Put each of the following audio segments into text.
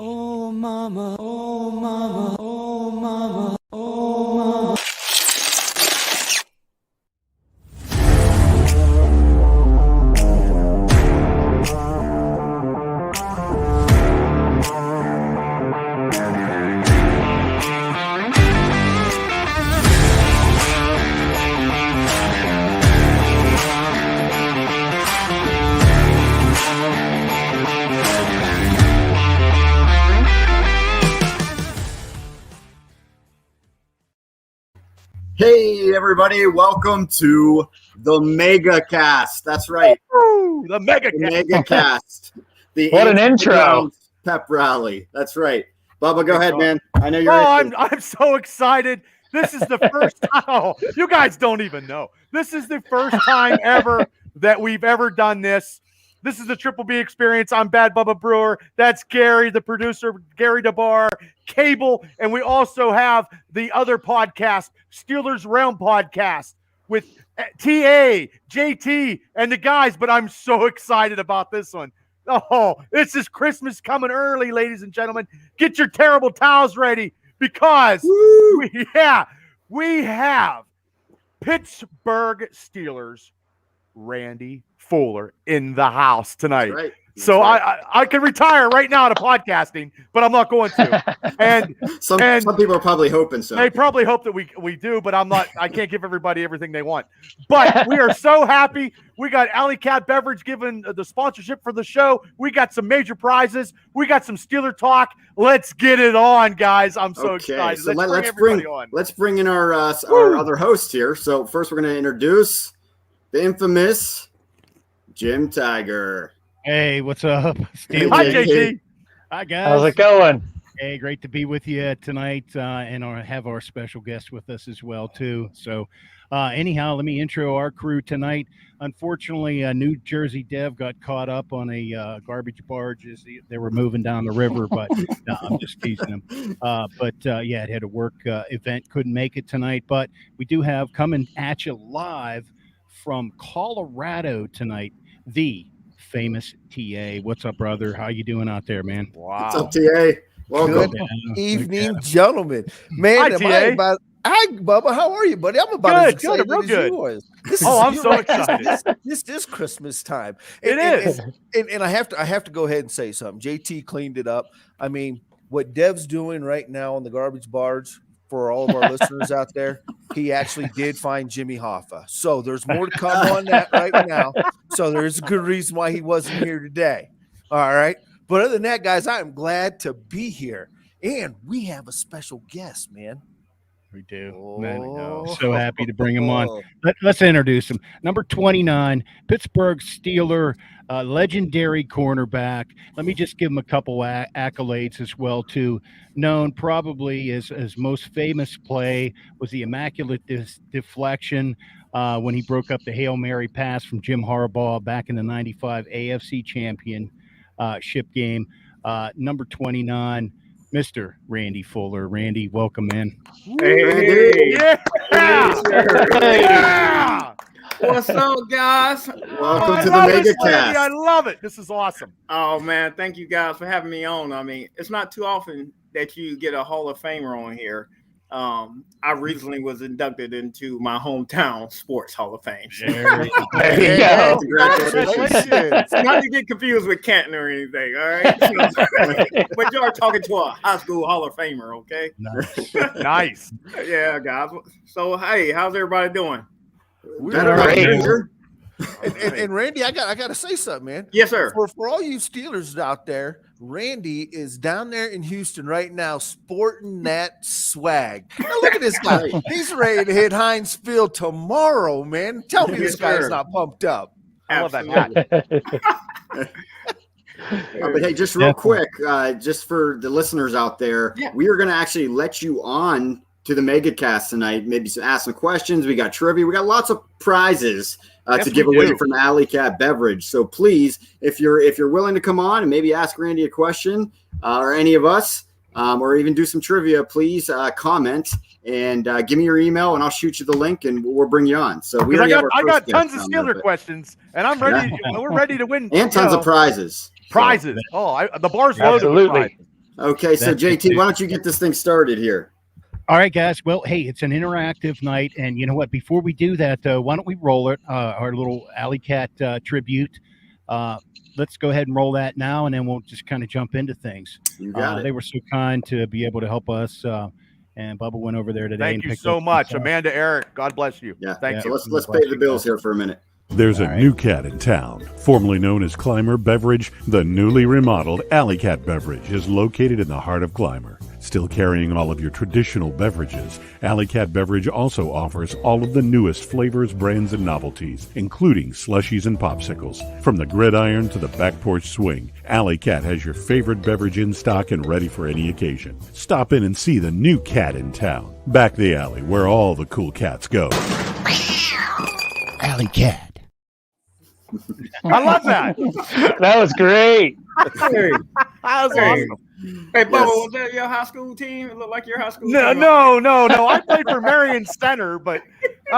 Oh mama, oh mama, oh mama, oh mama. Hey, everybody. Welcome to the Mega Cast. That's right. Woo, the Mega Cast. What an intro. Pep rally. That's right. Bubba, go ahead, man. I know you're I'm so excited. This is the first time. Oh, you guys don't even know. This is the first time ever that we've ever done this. This is the Triple B experience. I'm Bad Bubba Brewer. That's Gary, the producer, Gary DeBar, Cable, and we also have the other podcast, Steelers Realm podcast, with TA, JT, and the guys. But I'm so excited about this one. Oh, this is Christmas coming early, ladies and gentlemen. Get your terrible towels ready because we have Pittsburgh Steelers Randy Fuller in the house tonight. Right. So right. I can retire right now to podcasting, but I'm not going to. And some people are probably hoping so. They probably hope that we do, but I'm not. I can't give everybody everything they want. But we are so happy. We got Alley Cat Beverage giving the sponsorship for the show. We got some major prizes. We got some Steeler talk. Let's get it on, guys. I'm so excited. So let's bring in our other host here. So first we're going to introduce the infamous Jim Tiger. Hey, what's up? Steelers. Hi, JT. Hi, guys. How's it going? Hey, great to be with you tonight, and have our special guest with us as well, too. So, anyhow, let me intro our crew tonight. Unfortunately, New Jersey Dev got caught up on a garbage barge as they were moving down the river, but no, I'm just teasing them. Yeah, it had a work event, couldn't make it tonight, but we do have coming at you live from Colorado tonight, the famous TA. What's up, brother? How you doing out there, man? Wow. What's up, TA? Welcome. Good evening, gentlemen. Man, Hi, TA. Hi, Bubba. How are you, buddy? I'm about as excited real as good. you are. I'm so excited. This is Christmas time. It is. And I have to go ahead and say something. JT cleaned it up. I mean, what Dev's doing right now on the garbage barge, for all of our listeners out there, he actually did find Jimmy Hoffa. So there's more to come on that right now. So there's a good reason why he wasn't here today. All right. But other than that, guys, I am glad to be here. And we have a special guest, man. We do. Man, so happy to bring him on. Let's introduce him. Number 29, Pittsburgh Steeler, legendary cornerback. Let me just give him a couple accolades as well, too. Known probably as most famous play was the immaculate deflection when he broke up the Hail Mary pass from Jim Harbaugh back in the 95 AFC championship game. Number 29, Mr. Randy Fuller. Randy, welcome in. Hey. Yeah. What's up, guys? Welcome to the Mega Cast. I love it. This is awesome. Oh, man. Thank you guys for having me on. I mean, it's not too often that you get a Hall of Famer on here. I recently was inducted into my hometown sports Hall of Fame. There you go. Congratulations. Not to get confused with Canton or anything, all right? But you are talking to a high school Hall of Famer, okay? Nice. Yeah, guys. So, hey, how's everybody doing? Better right. And Randy, I got to say something, man. Yes, sir. For all you Steelers out there, Randy is down there in Houston right now sporting that swag. Now look at this guy. He's ready to hit Heinz Field tomorrow, man. Tell me this guy's not pumped up. I love that hat. But hey, just real quick, just for the listeners out there, we are going to actually let you on to the Mega Cast tonight. Maybe ask some questions. We got trivia. We got lots of prizes to give away from Alley Cat Beverage. So please, if you're willing to come on and maybe ask Randy a question or any of us, or even do some trivia, please comment and give me your email and I'll shoot you the link and we'll bring you on. So I got tons of Steeler questions and I'm ready. We're ready to win and tons of prizes. Prizes. The bar's loaded with prizes. Okay, so JT, why don't you get this thing started here? All right, guys. Well, hey, it's an interactive night, and you know what? Before we do that, why don't we roll it? Our little Alley Cat tribute. Let's go ahead and roll that now, and then we'll just kind of jump into things. You got it. They were so kind to be able to help us, and Bubba went over there today. Thank you so much, Amanda, Eric. God bless you. Yeah, thank you. So let's pay the bills here for a minute. There's a new cat in town, formerly known as Clymer Beverage. The newly remodeled Alley Cat Beverage is located in the heart of Clymer. Still carrying all of your traditional beverages, Alley Cat Beverage also offers all of the newest flavors, brands, and novelties, including slushies and popsicles. From the gridiron to the back porch swing, Alley Cat has your favorite beverage in stock and ready for any occasion. Stop in and see the new cat in town. Back the alley where all the cool cats go. Alley Cat. I love that. That was great. Hey, That was awesome. hey, Bubba, was that your high school team? It looked like your high school team. No. I played for Marion Center, but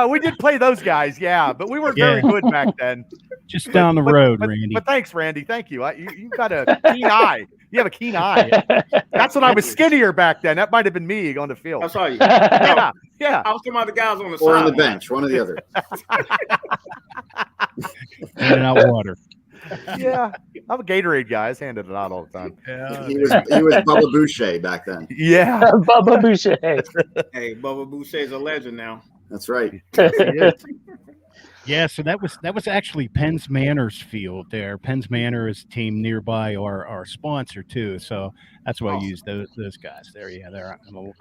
we did play those guys, yeah. But we weren't very good back then. Just down the road, Randy. But thanks, Randy. Thank you. You got a keen eye. You have a keen eye. That's when I was skinnier back then. That might have been me on the field. I saw you. Yeah. I was talking about the guys on the Or side. on the bench, one or the other. Handing out water. Yeah. I'm a Gatorade guy. I was handed it out all the time. Yeah. He was Bubba Boucher back then. Yeah. Bubba Boucher. Hey, Bubba Boucher's a legend now. That's right. Yeah, so that was actually Penn's Manor's field there. Penn's Manor is a team nearby our sponsor too. So that's why I used those guys there. Yeah, they're in a little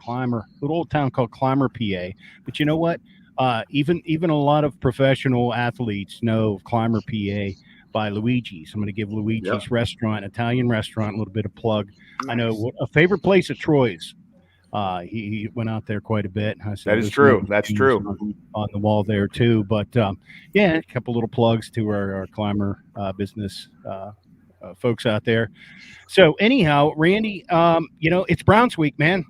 old town called Clymer, PA. But you know what? Even a lot of professional athletes know of Clymer, PA by Luigi's. I'm going to give Luigi's restaurant, Italian restaurant, a little bit of plug. Nice. I know a favorite place of Troy's. He went out there quite a bit. That is true. That's true. On the wall there too. But yeah, a couple little plugs to our Clymer business folks out there. So anyhow, Randy, it's Browns week, man.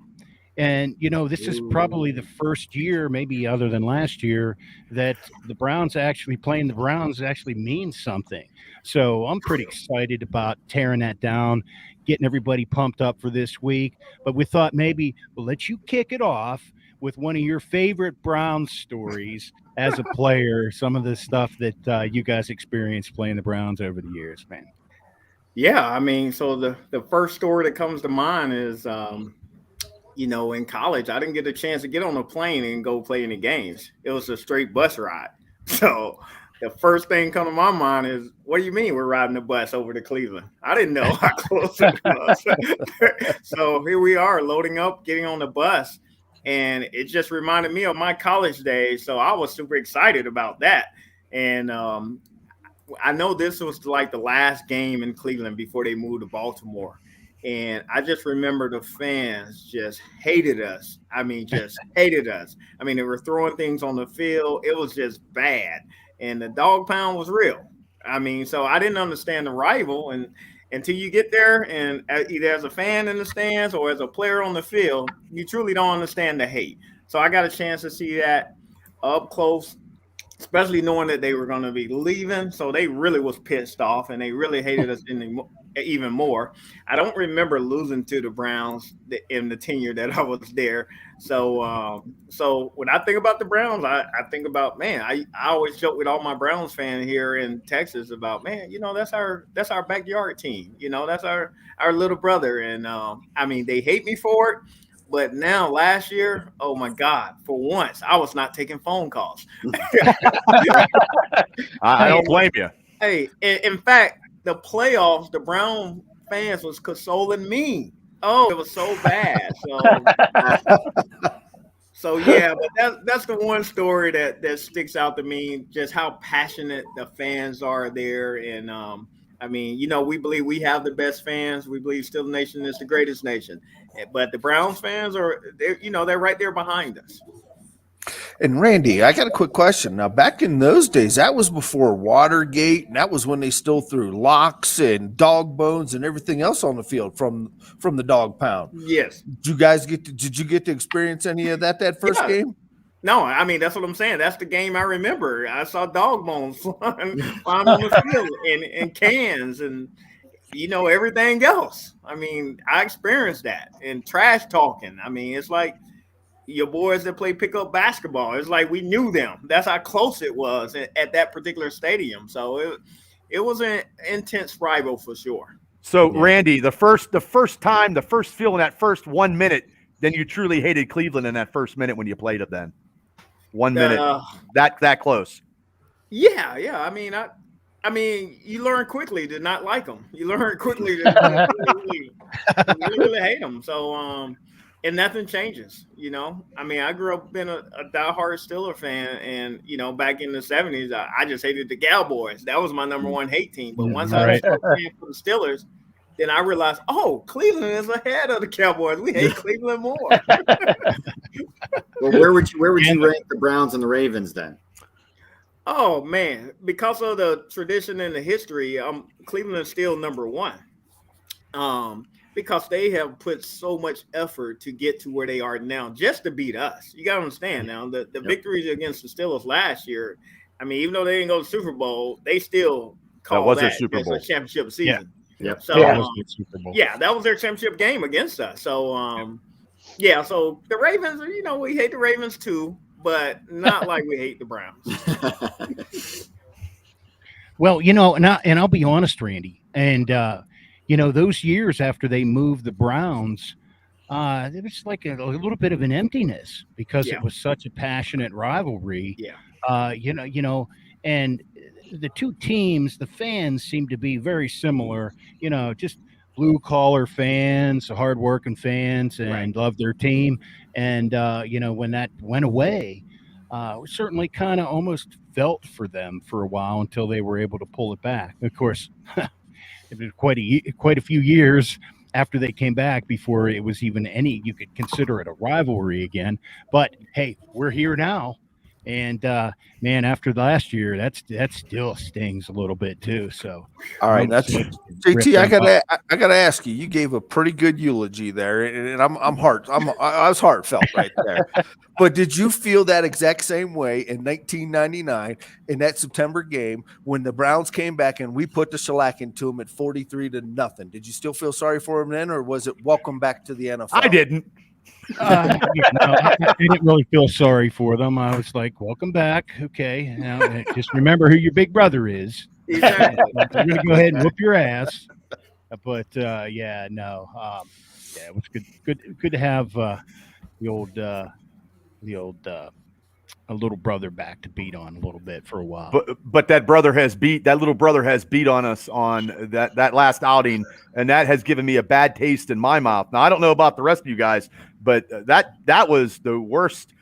And, this is probably the first year, maybe other than last year, that the Browns actually playing the Browns actually means something. So I'm pretty excited about tearing that down, getting everybody pumped up for this week. But we thought maybe we'll let you kick it off with one of your favorite Browns stories as a player, some of the stuff that you guys experienced playing the Browns over the years, man. Yeah, I mean, so the first story that comes to mind is in college, I didn't get a chance to get on a plane and go play any games. It was a straight bus ride. So the first thing come to my mind is, what do you mean we're riding the bus over to Cleveland? I didn't know how close it was. So here we are loading up, getting on the bus. And it just reminded me of my college days. So I was super excited about that. And I know this was like the last game in Cleveland before they moved to Baltimore. And I just remember the fans just hated us. I mean, just hated us. I mean, they were throwing things on the field. It was just bad. And the dog pound was real. I mean, so I didn't understand the rival. And until you get there and either as a fan in the stands or as a player on the field, you truly don't understand the hate. So I got a chance to see that up close, especially knowing that they were going to be leaving. So they really was pissed off and they really hated us even more. I don't remember losing to the Browns in the tenure that I was there. So when I think about the Browns, I think about, man, I always joke with all my Browns fans here in Texas about, man, that's our backyard team. That's our little brother. And I mean, they hate me for it. But now last year, oh my God, for once, I was not taking phone calls. I don't blame you. Hey, in fact, the playoffs, the Brown fans was consoling me. Oh, it was so bad. So yeah, but that's the one story that sticks out to me, just how passionate the fans are there. And I mean, we believe we have the best fans. We believe Steelers Nation is the greatest nation. But the Browns fans they're right there behind us. And Randy, I got a quick question. Now, back in those days, that was before Watergate, and that was when they still threw locks and dog bones and everything else on the field from the dog pound. Yes. Did you get to experience any of that first game? No, I mean, that's what I'm saying. That's the game I remember. I saw dog bones flying on the field and cans. And everything else. I mean, I experienced that and trash talking. I mean, it's like your boys that play pickup basketball. It's like we knew them. That's how close it was at that particular stadium. So it was an intense rival for sure. So Randy, the first feeling that first 1 minute, then you truly hated Cleveland in that first minute when you played it. Then 1 minute, that close. Yeah. I mean, you learn quickly to not like them. You learn quickly to really hate them. So, and nothing changes, I mean, I grew up being a diehard Steeler fan, and, back in the 70s, I just hated the Cowboys. That was my number one hate team. But once I started playing for the Steelers, then I realized, Cleveland is ahead of the Cowboys. We hate Cleveland more. Well, where would you rank the Browns and the Ravens then? Oh, man, because of the tradition and the history, Cleveland is still number one. Because they have put so much effort to get to where they are now just to beat us. You got to understand now, the victories against the Steelers last year, I mean, even though they didn't go to the Super Bowl, they still called that Super Bowl a championship season. Yeah. So, that was their championship game against us. So, so the Ravens, we hate the Ravens too, but not like we hate the Browns. Well, and I'll be honest, Randy, and those years after they moved the Browns, it was like a little bit of an emptiness because it was such a passionate rivalry. Yeah. And the two teams, the fans seem to be very similar, just blue collar fans, hardworking fans, and love their team. And, when that went away, we certainly kind of almost felt for them for a while until they were able to pull it back. Of course, it was quite a few years after they came back before it was even you could consider it a rivalry again. But hey, we're here now. And man, after last year, that still stings a little bit too. So, all right, that's JT. I gotta ask you. You gave a pretty good eulogy there, and I was heartfelt right there. But did you feel that exact same way in 1999 in that September game when the Browns came back and we put the shellac into them at 43-0? Did you still feel sorry for them then, or was it welcome back to the NFL? I didn't. I didn't really feel sorry for them. I was like, welcome back. Okay. Now, just remember who your big brother is. Exactly. We're going to go ahead and whoop your ass. But, it was good to have the old a little brother back to beat on a little bit for a while. But that little brother has beat on us on that last outing, and that has given me a bad taste in my mouth. Now I don't know about the rest of you guys, but that was the worst.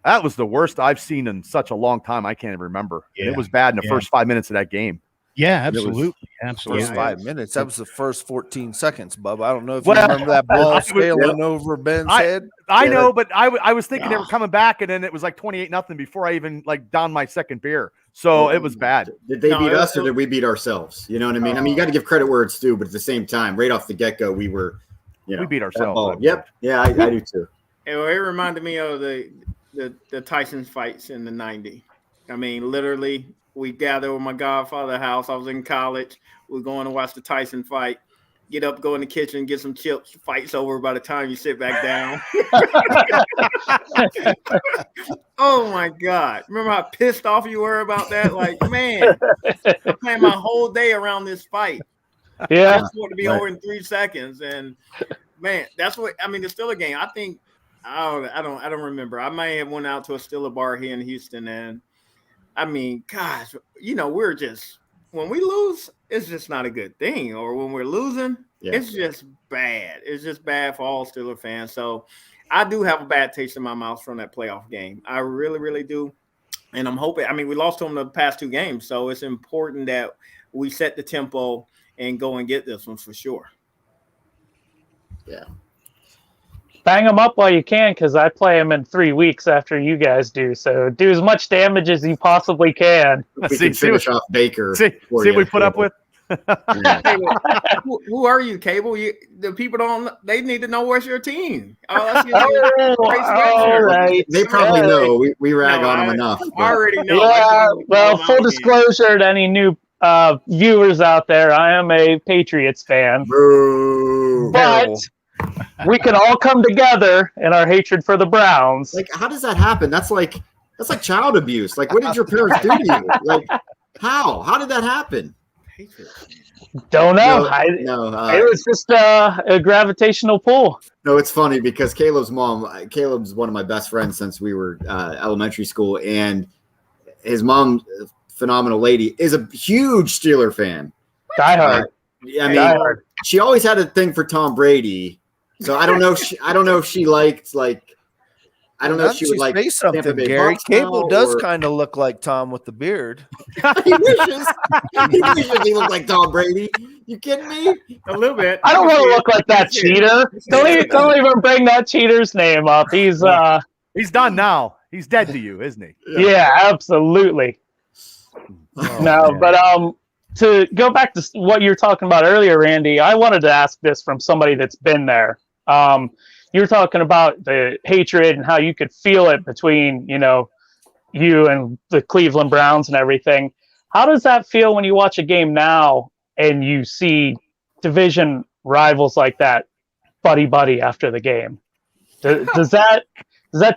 That was the worst I've seen in such a long time. I can't even remember. Yeah. It was bad in the first 5 minutes of that game. Yeah, absolutely. Absolutely. First 5 minutes. That was the first 14 seconds, Bub. I don't know if you remember that ball sailing over Ben's head. I know, but I was thinking they were coming back, and then it was like 28-0 before I even downed my second beer. So it was bad. Did they beat us or did we beat ourselves? You know what I mean? I mean, you got to give credit where it's due, but at the same time, right off the get-go, we were, we beat ourselves. Yep. Yeah, I do too. It reminded me of the Tyson fights in the 90s. I mean, literally, we gathered with my godfather's house. I was in college. We're going to watch the Tyson fight. Get up, go in the kitchen, get some chips. Fight's over by the time you sit back down. Oh, my God. Remember how pissed off you were about that? Like, man, I planned my whole day around this fight. Yeah. I just want to be over in 3 seconds. And, man, that's what – I mean, it's still a game. I think – I don't remember. I might have went out to a Steeler bar here in Houston, and I mean, gosh, we're just when we lose, it's just not a good thing. Or when we're losing, it's just bad. It's just bad for all Steeler fans. So I do have a bad taste in my mouth from that playoff game. I really, really do. And I'm hoping. I mean, we lost to them the past 2 games, so it's important that we set the tempo and go and get this one for sure. Yeah. Bang them up while you can, because I play them in 3 weeks after you guys do. So do as much damage as you possibly can. We can finish off Baker. See what we put up with. Who are you, Cable? The people don't. They need to know what's your team. All right. They probably know. We rag on them enough. I already know. Yeah. Well, full disclosure to any new viewers out there, I am a Patriots fan. Boo. But we can all come together in our hatred for the Browns. Like, how does that happen? That's like child abuse. Like, what did your parents do to you? Like, how did that happen? Don't know. It was just a gravitational pull. No, it's funny because Caleb's one of my best friends since we were elementary school, and his mom, phenomenal lady, is a huge Steeler fan. Die hard. Diehard. She always had a thing for Tom Brady. So I don't know if she liked I don't know if she would like say something, Gary. Cable does kind of look like Tom with the beard. He wishes he looked like Tom Brady. You kidding me? A little bit. I don't want to look like that cheater. Don't even bring that cheater's name up. He's done now. He's dead to you, isn't he? Yeah, absolutely. But to go back to what you were talking about earlier, Randy, I wanted to ask this from somebody that's been there. You were talking about the hatred and how you could feel it between, you and the Cleveland Browns and everything. How does that feel when you watch a game now and you see division rivals like that buddy after the game? Does that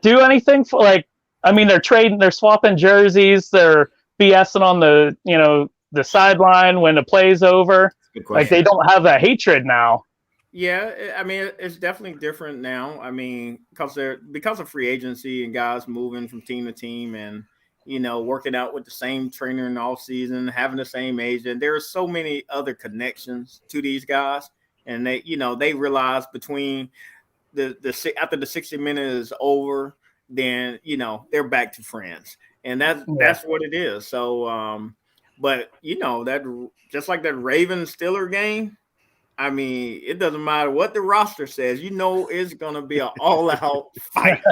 do anything for, like, I mean, they're swapping jerseys, they're BSing on the sideline when the play's over. Like, they don't have that hatred now. Yeah, I mean, it's definitely different now. I mean, because of free agency and guys moving from team to team and, working out with the same trainer in all season, having the same agent. There are so many other connections to these guys. And they realize between after the 60 minutes is over, then, they're back to friends. And that's what it is. So, but, that just like that Ravens-Steeler game, I mean, it doesn't matter what the roster says. It's going to be an all-out fight.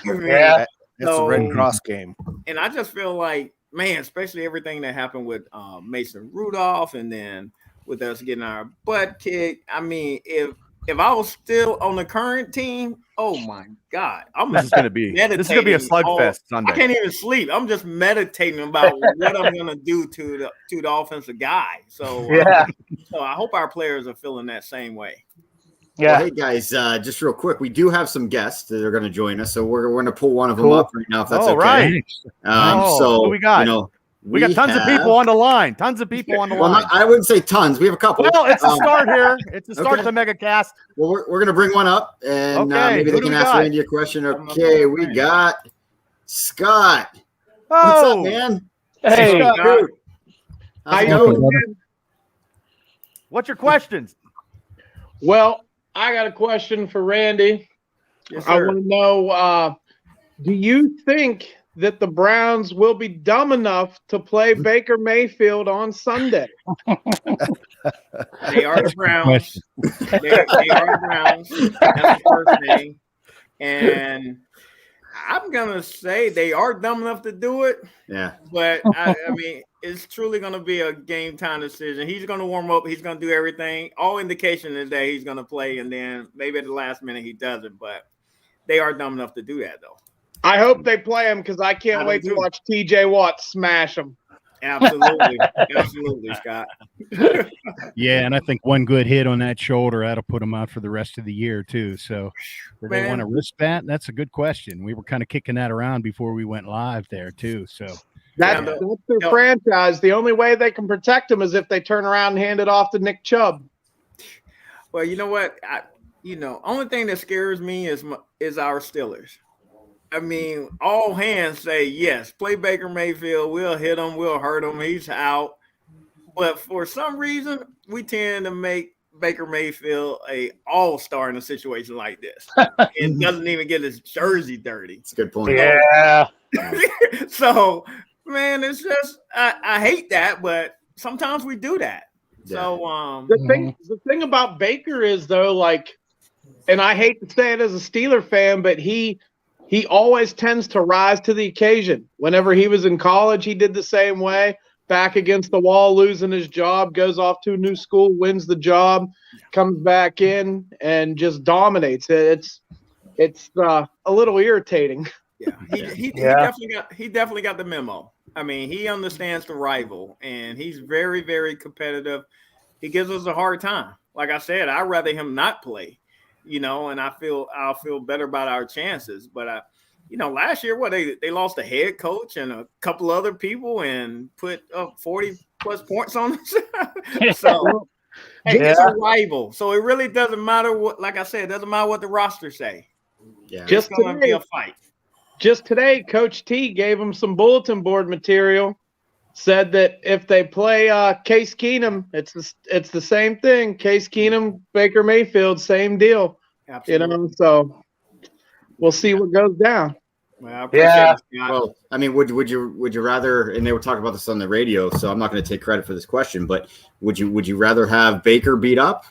Yeah, it's a Red Cross game. And I just feel like, man, especially everything that happened with Mason Rudolph and then with us getting our butt kicked. I mean, if I was still on the current team, oh, my God. This is going to be a slugfest Sunday. I can't even sleep. I'm just meditating about what I'm going to do to the offensive guy. So, so I hope our players are feeling that same way. Yeah. Well, hey, guys, just real quick, we do have some guests that are going to join us. So we're going to pull one of them up right now, if that's okay. Right. So what we got? We got tons of people on the line. Well, I wouldn't say tons. We have a couple. Well, it's a start here. It's a start to MegaCast. Well, we're going to bring one up, and maybe they can ask Randy a question. Okay, we got Scott. What's up, man? Hey, Scott. How you doing? What's your questions? Well, I got a question for Randy. Yes, I sir. want to know, do you think that the Browns will be dumb enough to play Baker Mayfield on Sunday? They are the Browns. They are the Browns. That's the first thing. And I'm going to say they are dumb enough to do it. Yeah. But, I mean, it's truly going to be a game time decision. He's going to warm up. He's going to do everything. All indication is that he's going to play, and then maybe at the last minute he doesn't. But they are dumb enough to do that, though. I hope they play him because I can't wait to watch TJ Watt smash him. Absolutely. Absolutely, Scott. Yeah, and I think one good hit on that shoulder, that'll put him out for the rest of the year, too. So do they want to risk that? That's a good question. We were kind of kicking that around before we went live there, too. So that's their franchise. The only way they can protect him is if they turn around and hand it off to Nick Chubb. Well, you know what? Only thing that scares me is our Steelers. I mean, all hands say, yes, play Baker Mayfield. We'll hit him. We'll hurt him. He's out. But for some reason, we tend to make Baker Mayfield a all-star in a situation like this. And doesn't even get his jersey dirty. That's a good point. Yeah. So, man, it's just I hate that, but sometimes we do that. Yeah. So the thing about Baker is, though, like, and I hate to say it as a Steeler fan, but he always tends to rise to the occasion. Whenever he was in college, he did the same way. Back against the wall, losing his job, goes off to a new school, wins the job, comes back in, and just dominates. It's a little irritating. yeah, he definitely got the memo. I mean, he understands the rival, and he's very, very competitive. He gives us a hard time. Like I said, I'd rather him not play, and I'll feel better about our chances. But last year, they lost a head coach and a couple other people and put up 40 plus points on us. So it's a rival. So it really doesn't matter what. Like I said, it doesn't matter what the roster say. Yeah, just it's going to be a fight. Just today, Coach T gave them some bulletin board material. Said that if they play Case Keenum, it's the same thing. Case Keenum, Baker Mayfield, same deal. Absolutely. So we'll see what goes down. Well, I appreciate it. Well, I mean, would you rather? And they were talking about this on the radio, so I'm not going to take credit for this question. But would you rather have Baker beat up,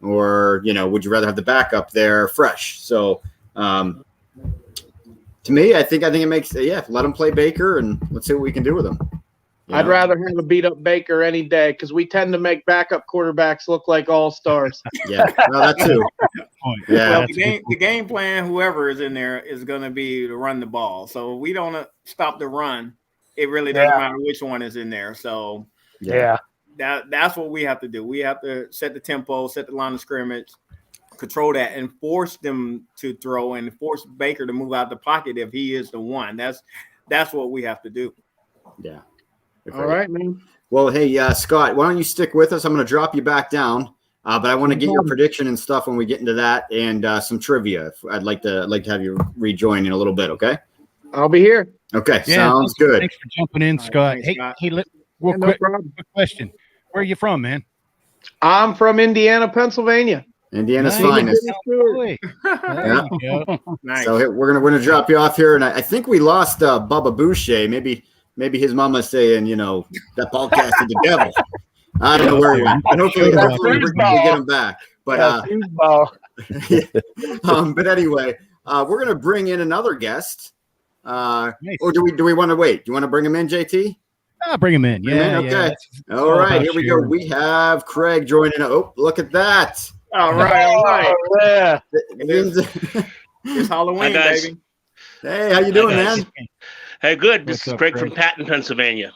or would you rather have the backup there fresh? So, to me, I think it makes let him play Baker and let's see what we can do with him. I'd rather have a beat up Baker any day because we tend to make backup quarterbacks look like all stars. Yeah, no, that too. Yeah, well, the game plan, whoever is in there, is going to be to run the ball. So if we don't stop the run, it really doesn't matter which one is in there. So that's what we have to do. We have to set the tempo, set the line of scrimmage, control that, and force them to throw and force Baker to move out the pocket if he is the one. That's what we have to do. Yeah. All right, man. Well, hey, Scott, why don't you stick with us? I'm going to drop you back down, but I want to get your prediction and stuff when we get into that, and some trivia. I'd like to have you rejoin in a little bit. Okay. I'll be here. Okay, sounds good. Thanks for jumping in, Scott. Thanks, Scott. Quick question. Where are you from, man? I'm from Indiana, Pennsylvania. Indiana's finest. Yeah. Nice. So we're gonna drop you off here, and I think we lost Bubba Boucher. Maybe his mama's saying, that ball casted the devil. I don't know where he went. And hopefully we get him back. But but anyway, we're gonna bring in another guest. Or do we want to wait? Do you want to bring him in, JT? Bring him in. Yeah. Okay. All right. Here we go. We have Craig joining. Oh, look at that. All right. Yeah. It's Halloween, baby. Hey, how you doing, man? Hey, good. This What's is up, Craig Craig? from Patton, Pennsylvania.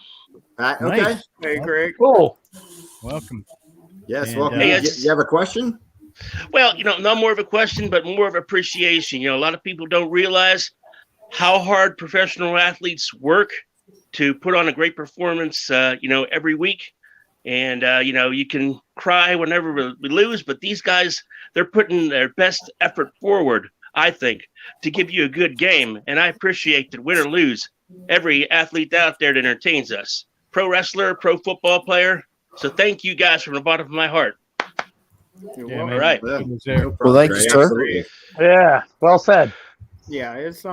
Okay. Nice. Hey, Craig. Cool. Welcome. Yes, And, welcome. Hey, You have a question? Well, not more of a question, but more of appreciation. A lot of people don't realize how hard professional athletes work to put on a great performance, every week. And, you can cry whenever we lose, but these guys, they're putting their best effort forward, I think, to give you a good game. And I appreciate that win or lose, every athlete out there that entertains us, pro wrestler, pro football player. So thank you guys from the bottom of my heart. Yeah, All man. right. Yeah. There. Well, thank you, sir. Absolutely. Yeah. Well said. Yeah, it's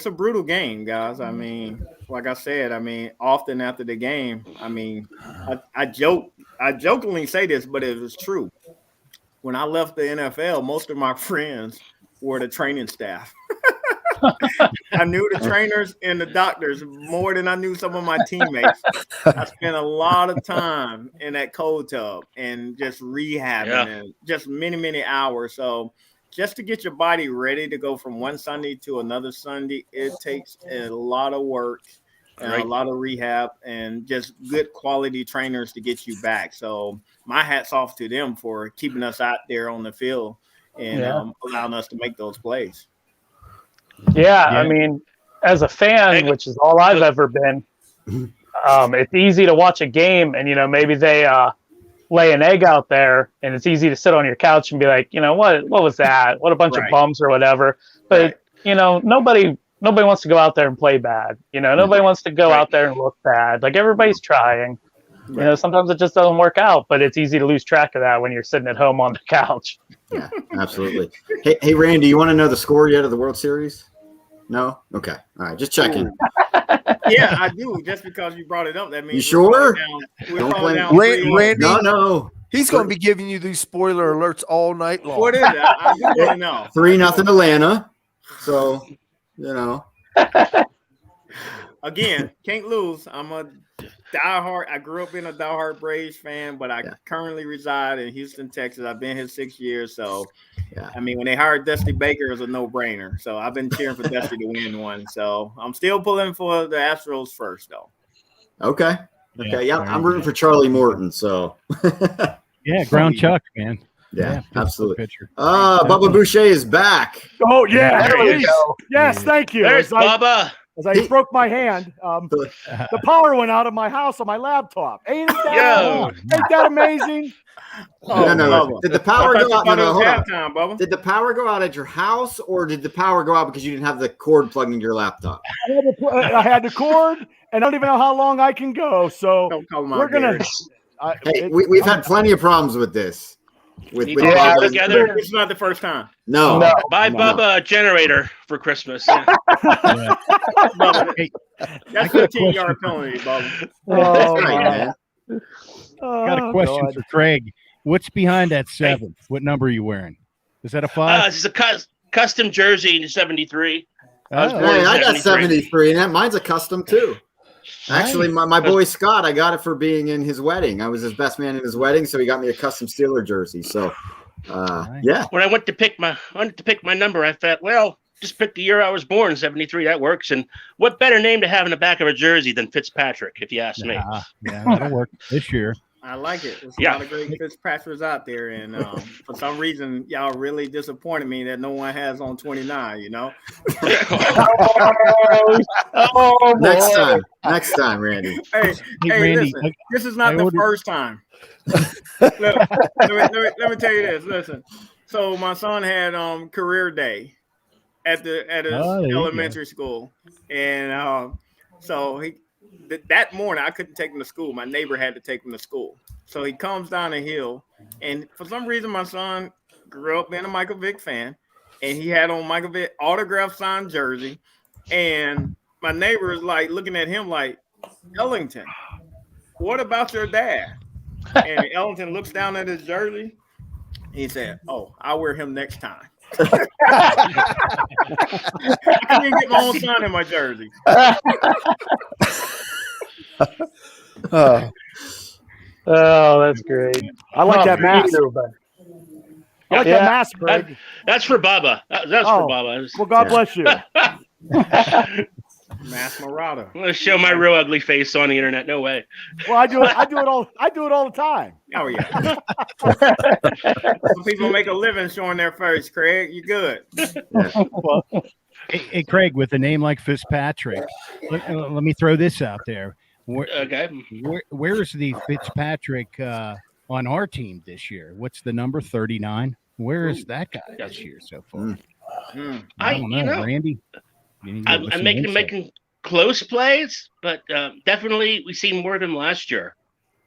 a brutal game, guys. I mean, like I said, often after the game, I jokingly say this, but it was true. When I left the NFL, most of my friends were the training staff. I knew the trainers and the doctors more than I knew some of my teammates. I spent a lot of time in that cold tub and just rehabbing and just many, many hours. So just to get your body ready to go from one Sunday to another Sunday, it takes a lot of work and a lot of rehab and just good quality trainers to get you back. So my hat's off to them for keeping us out there on the field and allowing us to make those plays. Yeah, I mean, as a fan, which is all I've ever been, it's easy to watch a game and, maybe they lay an egg out there and it's easy to sit on your couch and be like, what was that? What a bunch of bums or whatever. But, nobody wants to go out there and play bad. Nobody wants to go out there and look bad. Like everybody's trying. Sometimes it just doesn't work out, but it's easy to lose track of that when you're sitting at home on the couch. Yeah, absolutely. Hey, Randy, you want to know the score yet of the World Series? No? Okay. All right. Just checking. Yeah, I do. Just because you brought it up, that means you sure? Don't blame Randy. No. He's going to be giving you these spoiler alerts all night long. What is it? I do want to know. 3-0 Atlanta. So, Again, can't lose. I'm a diehard. I grew up in a diehard Braves fan, but I currently reside in Houston, Texas. I've been here 6 years, so I mean, when they hired Dusty Baker, it was a no-brainer. So I've been cheering for Dusty to win one. So I'm still pulling for the Astros first, though. Okay. Yeah, I'm rooting for Charlie Morton. So yeah, ground chuck, man. Yeah, absolutely. Bubba Boucher is back. Oh yeah, there you go. Yes, thank you. There's Bubba. As I broke my hand, the power went out of my house on my laptop. Ain't that amazing? No. Did the power go out? No, did the power go out at your house, or did the power go out because you didn't have the cord plugged into your laptop? I had the cord, and I don't even know how long I can go. So we're gonna. We've had plenty of problems with this. With together. It's not the first time. No. Buy Bubba a generator for Christmas. Bubba, that's 15-yard penalty, Bubba. That's right, man. Got a question for Craig. What's behind that 7? What number are you wearing? Is that a 5? This is a custom jersey in 73. I got 73, and mine's a custom too. Actually, my boy Scott, I got it for being in his wedding. I was his best man in his wedding, so he got me a custom Steeler jersey. So, yeah. When I went to pick my number, I thought, well, just pick the year I was born, 73. That works. And what better name to have in the back of a jersey than Fitzpatrick, if you ask me? Yeah, that'll work this year. I like it. There's a lot of great Fitzpatricks out there, and for some reason, y'all really disappointed me that no one has on 29. You know. Next time, Randy. Hey, Randy, listen. This is not the first time. Look, let me tell you this. Listen. So my son had career day at his elementary school, and so that morning I couldn't take him to school. My neighbor had to take him to school. So he comes down the hill, and for some reason my son grew up being a Michael Vick fan, and he had on Michael Vick autographed signed jersey, and my neighbor is like looking at him like, Ellington, what about your dad? And Ellington looks down at his jersey. He said, "Oh, I'll wear him next time." I couldn't even get my own son in my jersey. Oh, that's great. I like that mask. I like that mask, Greg. That's for Bubba. That's for Bubba. Well, God bless you. Mass Marauder. I'm gonna show my real ugly face on the internet. No way. Well, I do it all the time. Oh yeah. Some people make a living showing their face, Craig. You good? Well, hey, Craig, with a name like Fitzpatrick, let me throw this out there. Where is the Fitzpatrick on our team this year? What's the number? 39. Where is that guy this year so far? I don't know, Randy. I'm making close plays, but definitely we've seen more of him last year.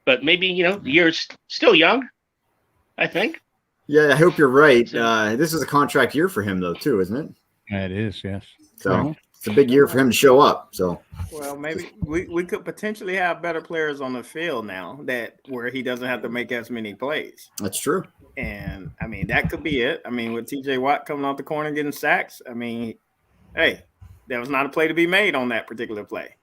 But maybe the year's still young, I think. Yeah, I hope you're right. This is a contract year for him, though, too, isn't it? Yeah, it is, yes. So it's a big year for him to show up. So, well, maybe we could potentially have better players on the field now where he doesn't have to make as many plays. That's true. And I mean, that could be it. I mean, with TJ Watt coming off the corner and getting sacks, I mean, hey, there was not a play to be made on that particular play.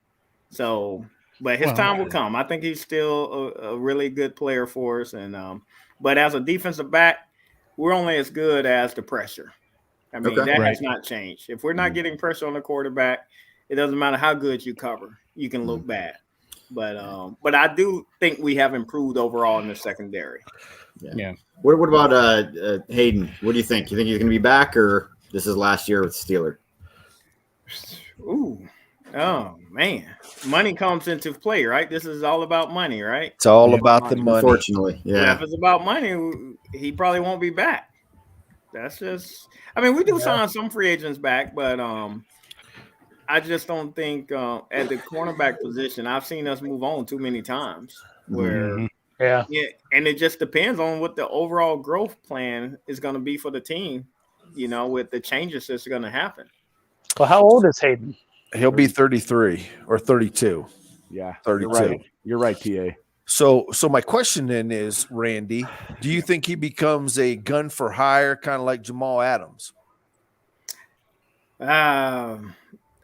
So, but his time will come. I think he's still a really good player for us. And but as a defensive back, we're only as good as the pressure. I mean, that has not changed. If we're not getting pressure on the quarterback, it doesn't matter how good you cover. You can look bad. But I do think we have improved overall in the secondary. Yeah. What about Hayden? What do you think? You think he's going to be back, or this is last year with Steeler? Ooh. Oh, man. Money comes into play, right? This is all about money, right? It's all about the money. Unfortunately, yeah. If it's about money, he probably won't be back. That's just – I mean, we do sign some free agents back, but I just don't think at the cornerback position, I've seen us move on too many times where yeah, and it just depends on what the overall growth plan is going to be for the team, with the changes that's going to happen. Well, how old is Hayden? He'll be 33 or 32. Yeah, 32. You're right, PA. So my question then is, Randy, do you think he becomes a gun for hire, kind of like Jamal Adams?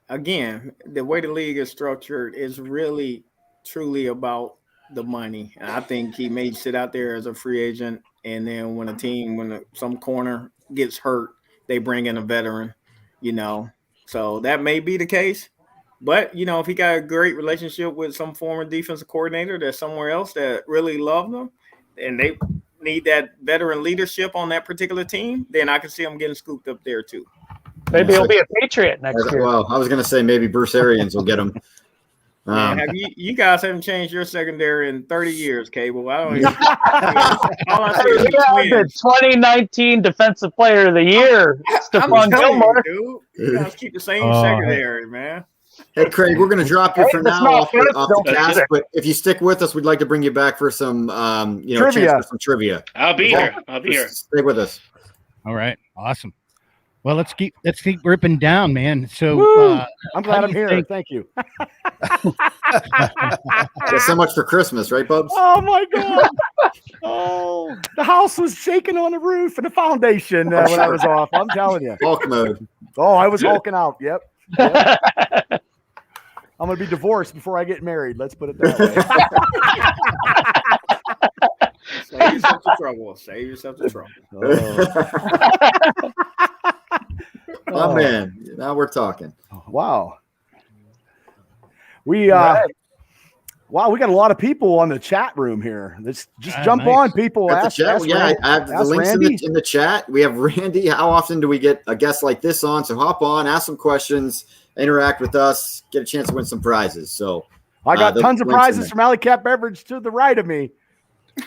Again, the way the league is structured is really truly about the money. And I think he may sit out there as a free agent, and then when some corner gets hurt, they bring in a veteran, you know. So that may be the case. But, if he got a great relationship with some former defensive coordinator that's somewhere else that really loved him, and they need that veteran leadership on that particular team, then I can see him getting scooped up there too. Maybe he'll be a Patriot next year. Well, I was going to say maybe Bruce Arians will get him. Have you guys haven't changed your secondary in 30 years, Cable? I don't even. All I see is the 2019 Defensive Player of the Year, Stephon Gilmore. Dude, you guys keep the same secondary, man. Hey, Craig, we're going to drop you for now off the cast, but if you stick with us, we'd like to bring you back for some, trivia. Chance for some trivia. I'll be here. Stay with us. All right, awesome. Well, let's keep ripping down, man. So I'm glad I'm here. Thank you. So much for Christmas, right, Bubs? Oh my God! Oh, the house was shaking on the roof and the foundation when I was off. I'm telling you, Hulk mode. Oh, I was hulking out. Yep. I'm gonna be divorced before I get married. Let's put it that way. Save yourself the trouble. Save yourself the trouble. Oh man, now we're talking. Wow. We we got a lot of people on the chat room here. Let's just jump on, people. Ask I have the links in the chat. We have Randy. How often do we get a guest like this on? So hop on, ask some questions, interact with us, get a chance to win some prizes. So I got tons of prizes from Alley Cat Beverage to the right of me.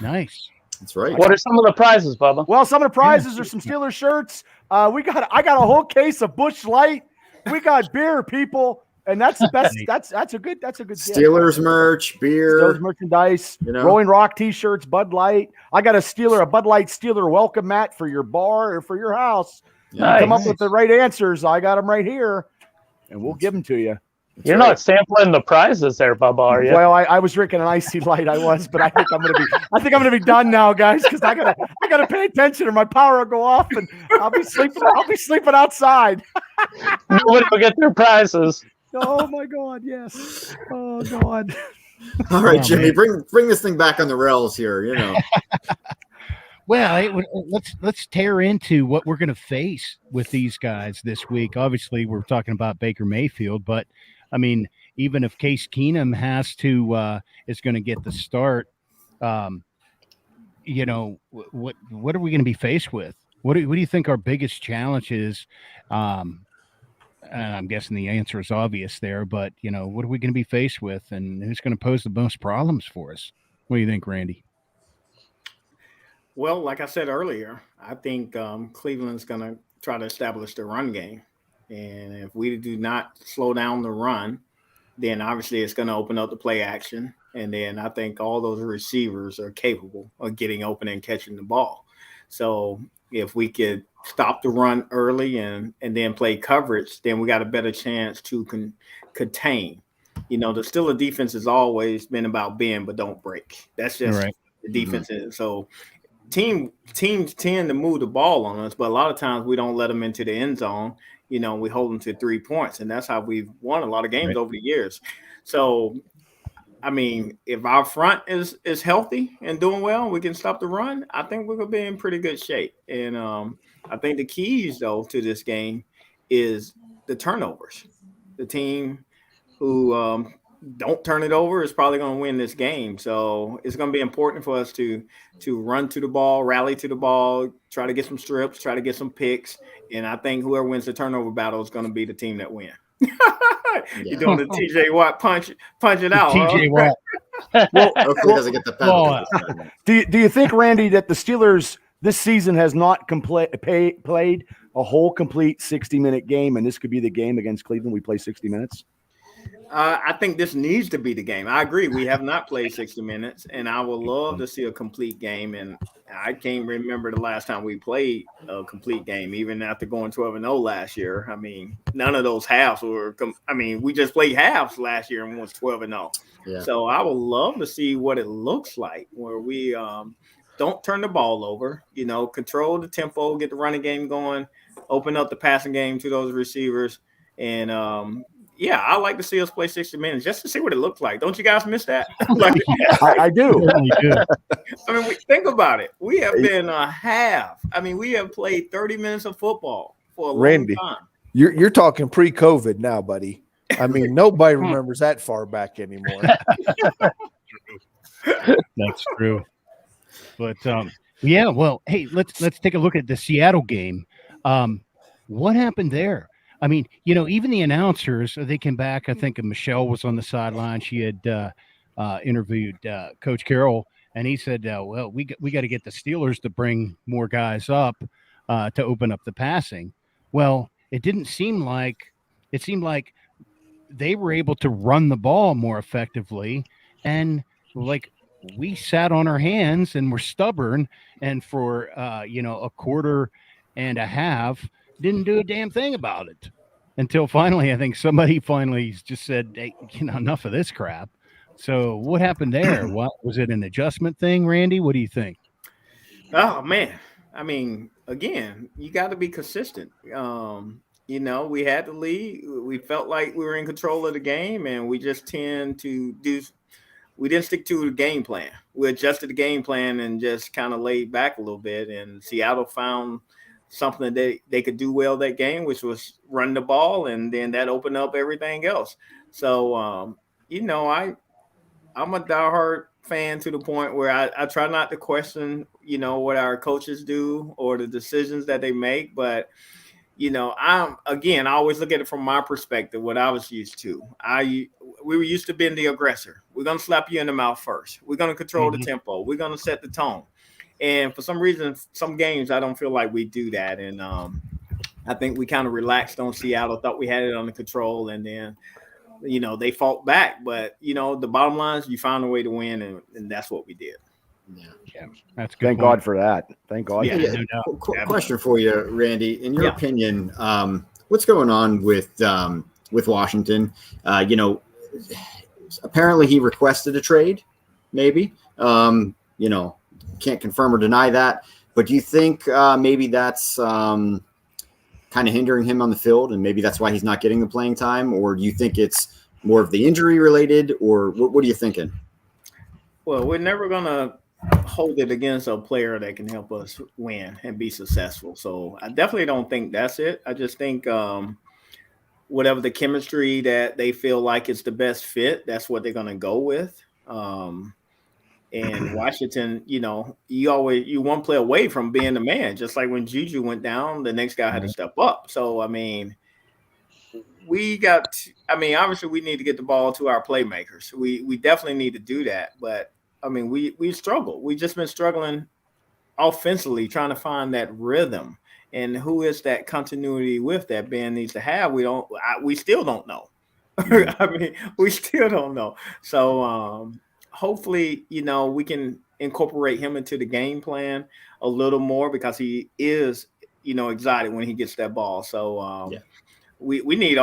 Nice. That's right. What are some of the prizes, Bubba? Well, some of the prizes are some Steelers shirts. I got a whole case of Busch Light. We got beer, people. And that's the best. That's a good Steelers merch, beer, Steelers merchandise, Rolling Rock t-shirts, Bud Light. I got a Bud Light Steeler welcome mat for your bar or for your house. Nice. Come up with the right answers. I got them right here, and we'll give them to you. You're not sampling the prizes there, Bubba, are you? Well, I was drinking an icy light. I was, but I think I'm gonna be done now, guys, because I gotta pay attention, or my power will go off, and I'll be sleeping outside. Nobody will get their prizes. Oh my God, yes. Oh God. All right, Jimmy, bring this thing back on the rails here. Well, let's tear into what we're going to face with these guys this week. Obviously, we're talking about Baker Mayfield, but I mean, even if Case Keenum is going to get the start, what are we going to be faced with? What do you think our biggest challenge is? And I'm guessing the answer is obvious there, but what are we going to be faced with, and who's going to pose the most problems for us? What do you think, Randy? Well, like I said earlier, I think Cleveland's going to try to establish the run game, and if we do not slow down the run, then obviously it's going to open up the play action, and then I think all those receivers are capable of getting open and catching the ball. So if we could stop the run early and then play coverage, then we got a better chance to contain. The Steelers defense has always been about bend but don't break. That's just the defense. Mm-hmm. So teams tend to move the ball on us, but a lot of times we don't let them into the end zone. We hold them to 3 points, and that's how we've won a lot of games over the years. So I mean, if our front is healthy and doing well, we can stop the run. I think we're going to be in pretty good shape. And I think the keys, though, to this game is the turnovers. The team who don't turn it over is probably going to win this game. So it's going to be important for us to run to the ball, rally to the ball, try to get some strips, try to get some picks. And I think whoever wins the turnover battle is going to be the team that wins. You're doing the TJ Watt punch it out. TJ Watt. Well, hopefully doesn't get the penalty. Do you think, Randy, that the Steelers this season has not played a whole complete 60-minute game, and this could be the game against Cleveland? We play 60 minutes. I think this needs to be the game. I agree. We have not played 60 minutes, and I would love to see a complete game. And I can't remember the last time we played a complete game, even after going 12-0 last year. I mean, none of those halves were we just played halves last year and was 12-0. Yeah. So I would love to see what it looks like where we don't turn the ball over, control the tempo, get the running game going, open up the passing game to those receivers, and yeah, I like to see us play 60 minutes just to see what it looks like. Don't you guys miss that? Like, I do. I mean, think about it. We have been a half. I mean, we have played 30 minutes of football for a long time. You're talking pre-COVID now, buddy. I mean, nobody remembers that far back anymore. That's true. But yeah, well, hey, let's take a look at the Seattle game. What happened there? I mean, even the announcers, they came back. I think Michelle was on the sideline. She had interviewed Coach Carroll, and he said, well, we got to get the Steelers to bring more guys up to open up the passing. Well, it seemed like they were able to run the ball more effectively, and like we sat on our hands and were stubborn, and for a quarter and a half didn't do a damn thing about it until finally I think somebody finally just said, hey, enough of this crap. So what happened there? What was it, an adjustment thing, Randy? What do you think? Oh man, I mean, again, you got to be consistent. We had the lead. We felt like we were in control of the game, and we just tend to we didn't stick to the game plan. We adjusted the game plan and just kind of laid back a little bit. And Seattle found something that they could do well that game, which was run the ball, and then that opened up everything else. So, I'm a diehard fan to the point where I try not to question, what our coaches do or the decisions that they make. But, I always look at it from my perspective, what I was used to. We were used to being the aggressor. We're going to slap you in the mouth first. We're going to control the tempo. We're going to set the tone. And for some reason, some games, I don't feel like we do that. And I think we kind of relaxed on Seattle, thought we had it under control. And then, they fought back. But, the bottom line is you found a way to win, and that's what we did. Yeah, that's good. Thank God for that. Thank God. Yeah. Question for you, Randy. In your opinion, what's going on with Washington? Apparently he requested a trade, maybe. Can't confirm or deny that. But do you think maybe that's kind of hindering him on the field, and maybe that's why he's not getting the playing time? Or do you think it's more of the injury related, or what are you thinking? Well, we're never going to hold it against a player that can help us win and be successful. So I definitely don't think that's it. I just think whatever the chemistry that they feel like is the best fit, that's what they're going to go with. And Washington, you one play away from being the man. Just like when Juju went down, the next guy had to step up. So, obviously we need to get the ball to our playmakers. We definitely need to do that. But, we struggle. We've just been struggling offensively, trying to find that rhythm. And who is that continuity with that Ben needs to have? We still don't know. We still don't know. So, hopefully, we can incorporate him into the game plan a little more, because he is, excited when he gets that ball. So we need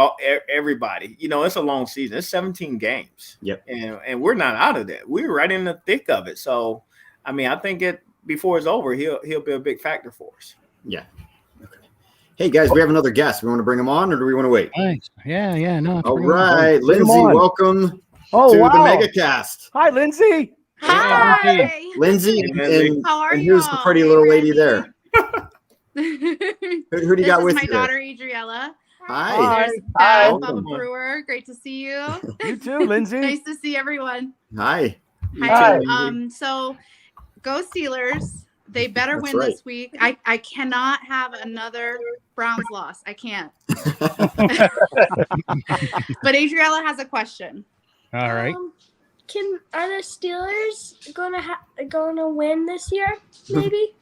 everybody. It's a long season. It's 17 games. Yep. And we're not out of that. We're right in the thick of it. So, I think before it's over, he'll be a big factor for us. Yeah. Okay. Hey, guys, we have another guest. We want to bring him on, or do we want to wait? Thanks. Yeah. No. All right. Lindsay, welcome to the MegaCast. Hi, Lindsay. Hi. Lindsay, How are and you? who's the pretty little lady there? Who do you got with you? This is my daughter, Adriella. Hi. There's Beth, Bubba Brewer. Great to see you. You too, Lindsay. Nice to see everyone. Hi. Hi. So go Steelers. They better win this week. I cannot have another Browns loss. I can't. But Adriella has a question. All right. Are the Steelers gonna win this year? Maybe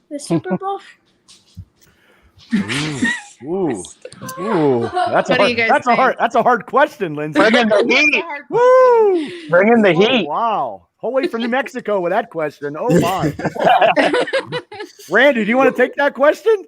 the Super Bowl. Ooh. That's a hard question, Lindsay. Bring in the heat. Woo! Bring in the heat. Wow. Whole way from New Mexico with that question. Oh my. Randy, do you want to take that question?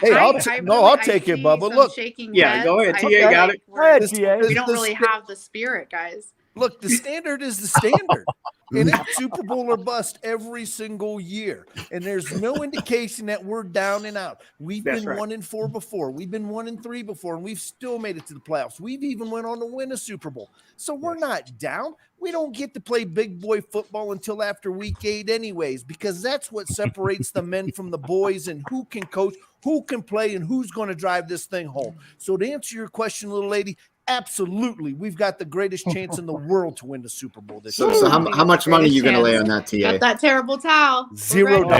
Hey, I'll take it, Bubba. Look. Yeah, go ahead. TA got it. Go ahead, TA. We don't really have the spirit, guys. Look, the standard is the standard. And it's Super Bowl or bust every single year. And there's no indication that we're down and out. We've been 1-4 before. We've been 1-3 before, and we've still made it to the playoffs. We've even went on to win a Super Bowl. So we're not down. We don't get to play big boy football until after week 8 anyways, because that's what separates the men from the boys and who can coach, who can play, and who's going to drive this thing home. So to answer your question, little lady, absolutely, we've got the greatest chance in the world to win the Super Bowl this year. So how much money are you going to lay on that, TA? Got that terrible towel. $0.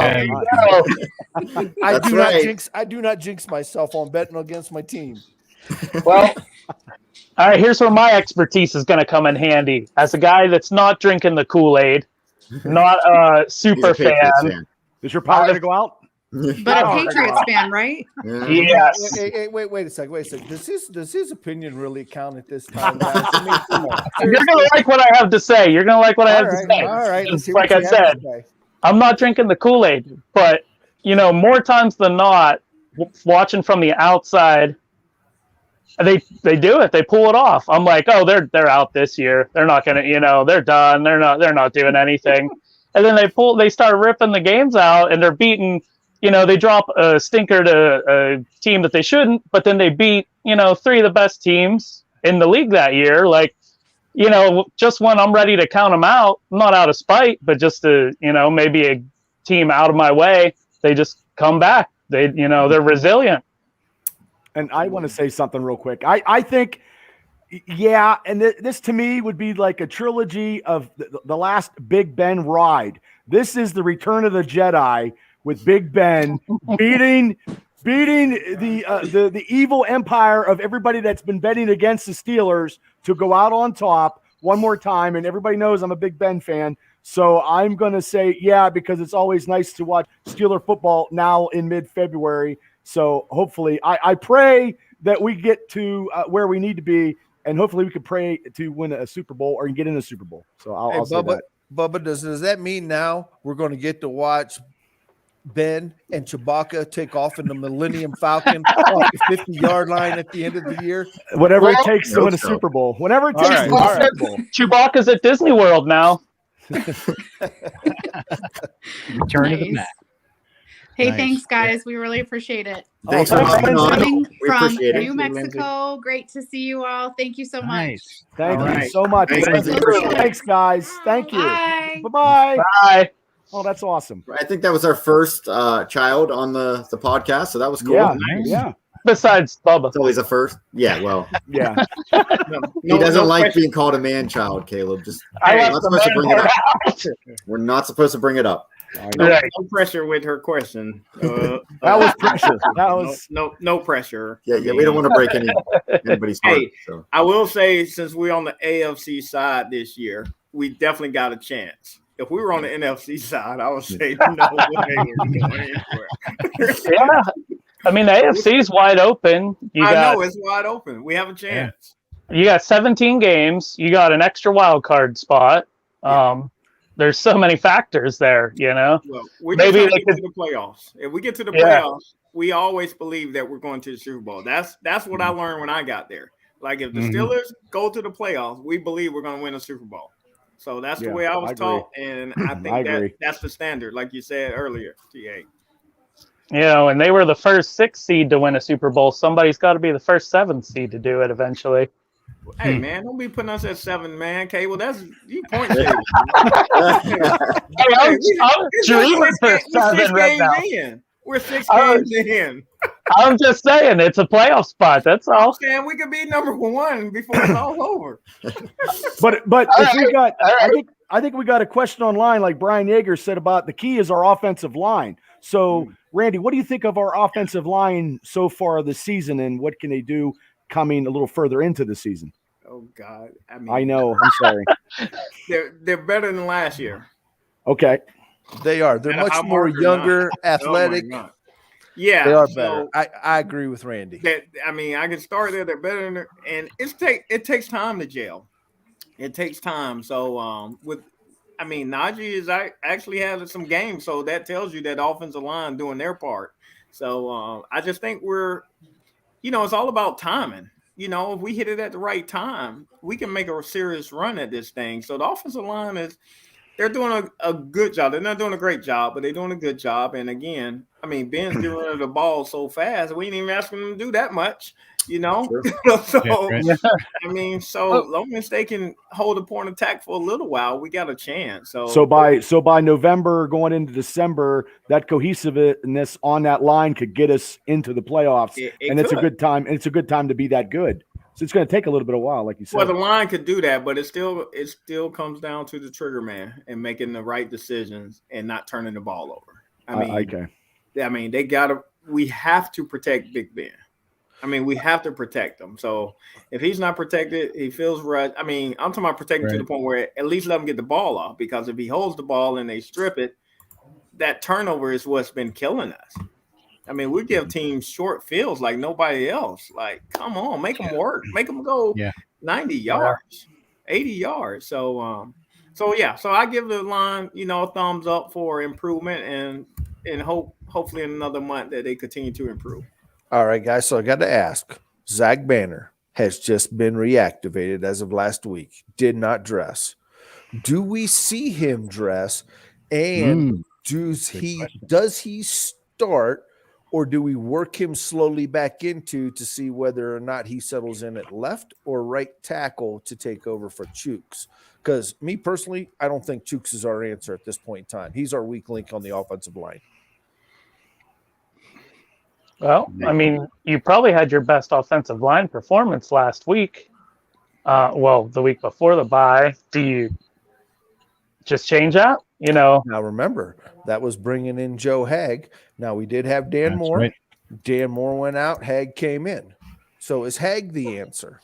I do not jinx myself on betting against my team. Well, all right, here's where my expertise is going to come in handy. As a guy that's not drinking the Kool-Aid, not a super fan. Is your power going to go out? But a Patriots fan, right? Yes. Hey, wait a second. Does his opinion really count at this time? You're gonna like what I have to say. All right. Like I said, I'm not drinking the Kool-Aid, but more times than not, watching from the outside, they do it. They pull it off. I'm like, oh, they're out this year. They're not gonna, they're done. They're not doing anything. And then they start ripping the games out, and they're beating. They drop a stinker to a team that they shouldn't, but then they beat, 3 of the best teams in the league that year. Like, just when I'm ready to count them out, not out of spite, but just to, maybe a team out of my way, they just come back. They're resilient. And I want to say something real quick. I think, and this to me would be like a trilogy of the last Big Ben ride. This is the Return of the Jedi, with Big Ben beating the evil empire of everybody that's been betting against the Steelers to go out on top one more time. And everybody knows I'm a Big Ben fan. So I'm going to say, because it's always nice to watch Steeler football now in mid-February. So hopefully I pray that we get to where we need to be, and hopefully we can pray to win a Super Bowl or get in a Super Bowl. So I'll say that. Bubba, does that mean now we're going to get to watch Ben and Chewbacca take off in the Millennium Falcon off the 50-yard line at the end of the year? Whatever it takes to win a Super Bowl. Whenever it takes to win a Super Bowl. Chewbacca's at Disney World now. Return of the Mac. Hey, thanks, guys. We really appreciate it. Thanks for coming from appreciate it. New Mexico. Great to see you all. Thank you so much. Thank you so much. Thanks, guys. Thank you. Bye. Bye-bye. Bye. Oh, that's awesome. I think that was our first child on the podcast, so that was cool. Yeah. Besides Bubba. It's always a first. Yeah, well. Yeah. He doesn't like being called a man-child, Caleb. We're not supposed to bring it up. We're not supposed to bring it up. No pressure with her question. That was pressure. That was no pressure. Yeah. We don't want to break anybody's heart. Hey, so. I will say, since we're on the AFC side this year, we definitely got a chance. If we were on the NFC side, I would say no way we're going anywhere. Yeah. I mean, the AFC's wide open. I know it's wide open. We have a chance. You got 17 games. You got an extra wild card spot. There's so many factors there, Well, we're just trying to get to the playoffs. If we get to the playoffs, we always believe that we're going to the Super Bowl. That's what I learned when I got there. Like, if the Steelers go to the playoffs, we believe we're going to win a Super Bowl. So that's the way I was taught, and I think that's the standard, like you said earlier, TA. And they were the first 6 seed to win a Super Bowl. Somebody's got to be the first 7 seed to do it eventually. Hey, man, don't be putting us at 7, man. Okay, well, that's you point shaving. I'm dreaming for 7 right now. We're 6 games in. I'm just saying, it's a playoff spot. That's all. And we could be number 1 before it's all over. But I think we got a question online, like Brian Yeager said, about the key is our offensive line. So, Randy, what do you think of our offensive line so far this season, and what can they do coming a little further into the season? Oh God, I know. I'm sorry. They're better than last year. Okay. They are. They're much more younger, athletic. Yeah, they are better. I agree with Randy. I can start there. They're better, and it takes time to gel. It takes time. So Najee is actually had some games, so that tells you that offensive line doing their part. So I just think we're, it's all about timing. If we hit it at the right time, we can make a serious run at this thing. So the offensive line they're doing a good job. They're not doing a great job, but they're doing a good job. And again, I mean, Ben's getting rid of the ball so fast. We ain't even asking them to do that much, you know. So I mean, so long as they can hold a point attack for a little while, we got a chance. So by November going into December, that cohesiveness on that line could get us into the playoffs, it's a good time. It's a good time to be that good. So it's going to take a little bit of a while, like you said. Well, the line could do that, but it still comes down to the trigger man and making the right decisions and not turning the ball over. I mean, we have to protect Big Ben. I mean, we have to protect him. So if he's not protected, he feels rushed. I mean, I'm talking about protecting to the point where at least let him get the ball off, because if he holds the ball and they strip it, that turnover is what's been killing us. I mean, we give teams short fields like nobody else. Like, come on, make them work. Make them go 90 yards, 80 yards. So I give the line, a thumbs up for improvement and hopefully in another month that they continue to improve. All right, guys. So I got to ask, Zach Banner has just been reactivated as of last week. Did not dress. Do we see him dress? And does he start? Or do we work him slowly back to see whether or not he settles in at left or right tackle to take over for Chooks? Because me personally, I don't think Chooks is our answer at this point in time. He's our weak link on the offensive line. Well, I mean, you probably had your best offensive line performance last week. The week before the bye. Do you just change that? Now remember, that was bringing in Joe Hagg. Now we did have Dan Moore. Right. Dan Moore went out. Hagg came in. So is Hagg the answer?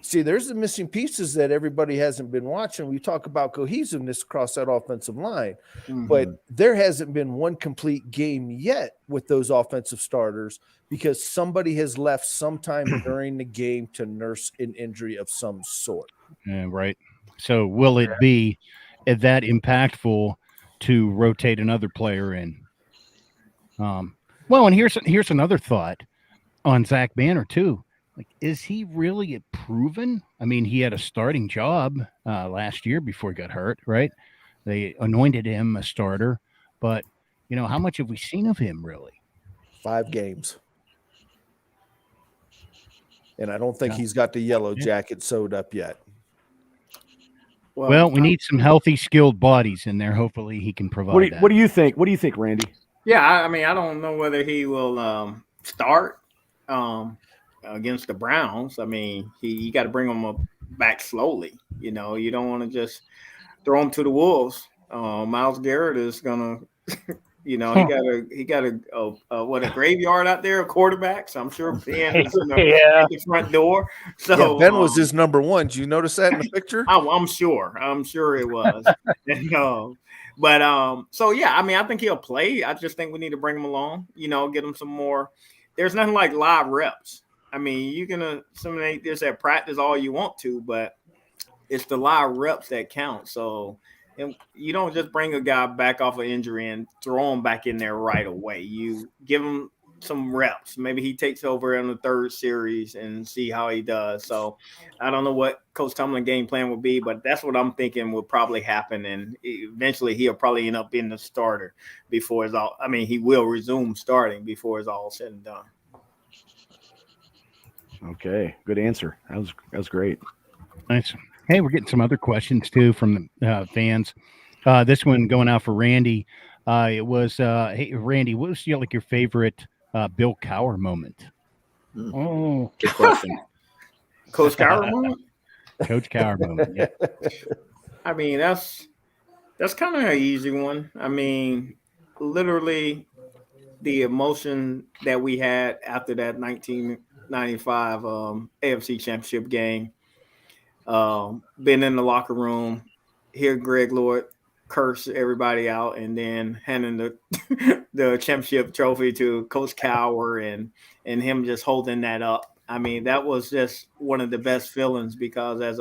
See, there's the missing pieces that everybody hasn't been watching. We talk about cohesiveness across that offensive line, but there hasn't been one complete game yet with those offensive starters because somebody has left sometime during the game to nurse an injury of some sort. Yeah, right. So will it be that impactful to rotate another player in? And here's another thought on Zach Banner too. Like, is he really proven? I mean, he had a starting job last year before he got hurt, right? They anointed him a starter, but how much have we seen of him really? 5 games. And I don't think he's got the yellow jacket sewed up yet. Well, we need some healthy, skilled bodies in there. Hopefully he can provide that. What do you think? What do you think, Randy? Yeah, I mean, I don't know whether he will start against the Browns. I mean, you got to bring him back slowly. You don't want to just throw him to the wolves. Myles Garrett is gonna, he got a graveyard out there of quarterbacks. I'm sure Ben is in the front door. So Ben was his number one. Did you notice that in the picture? I'm sure it was. But I mean, I think he'll play. I just think we need to bring him along. Get him some more. There's nothing like live reps. I mean, you can assimilate this at practice all you want to, but it's the live reps that count. So you don't just bring a guy back off of injury and throw him back in there right away. You give him some reps. Maybe he takes over in the third series and see how he does. So I don't know what Coach Tomlin's game plan will be, but that's what I'm thinking will probably happen. And eventually he'll probably end up being the starter before it's all – I mean, he will resume starting before it's all said and done. Okay, good answer. That was great. Nice. Hey, we're getting some other questions too from the fans. This one going out for Randy. It was, hey Randy, what was your favorite Bill Cowher moment? Oh, good question. Coach Cowher moment. Coach Cowher moment. Yeah. I mean, that's kind of an easy one. I mean, literally, the emotion that we had after that 1995 AFC Championship game. Been in the locker room, hear Greg Lord curse everybody out, and then handing the championship trophy to Coach Cowher and him just holding that up. I mean, that was just one of the best feelings because as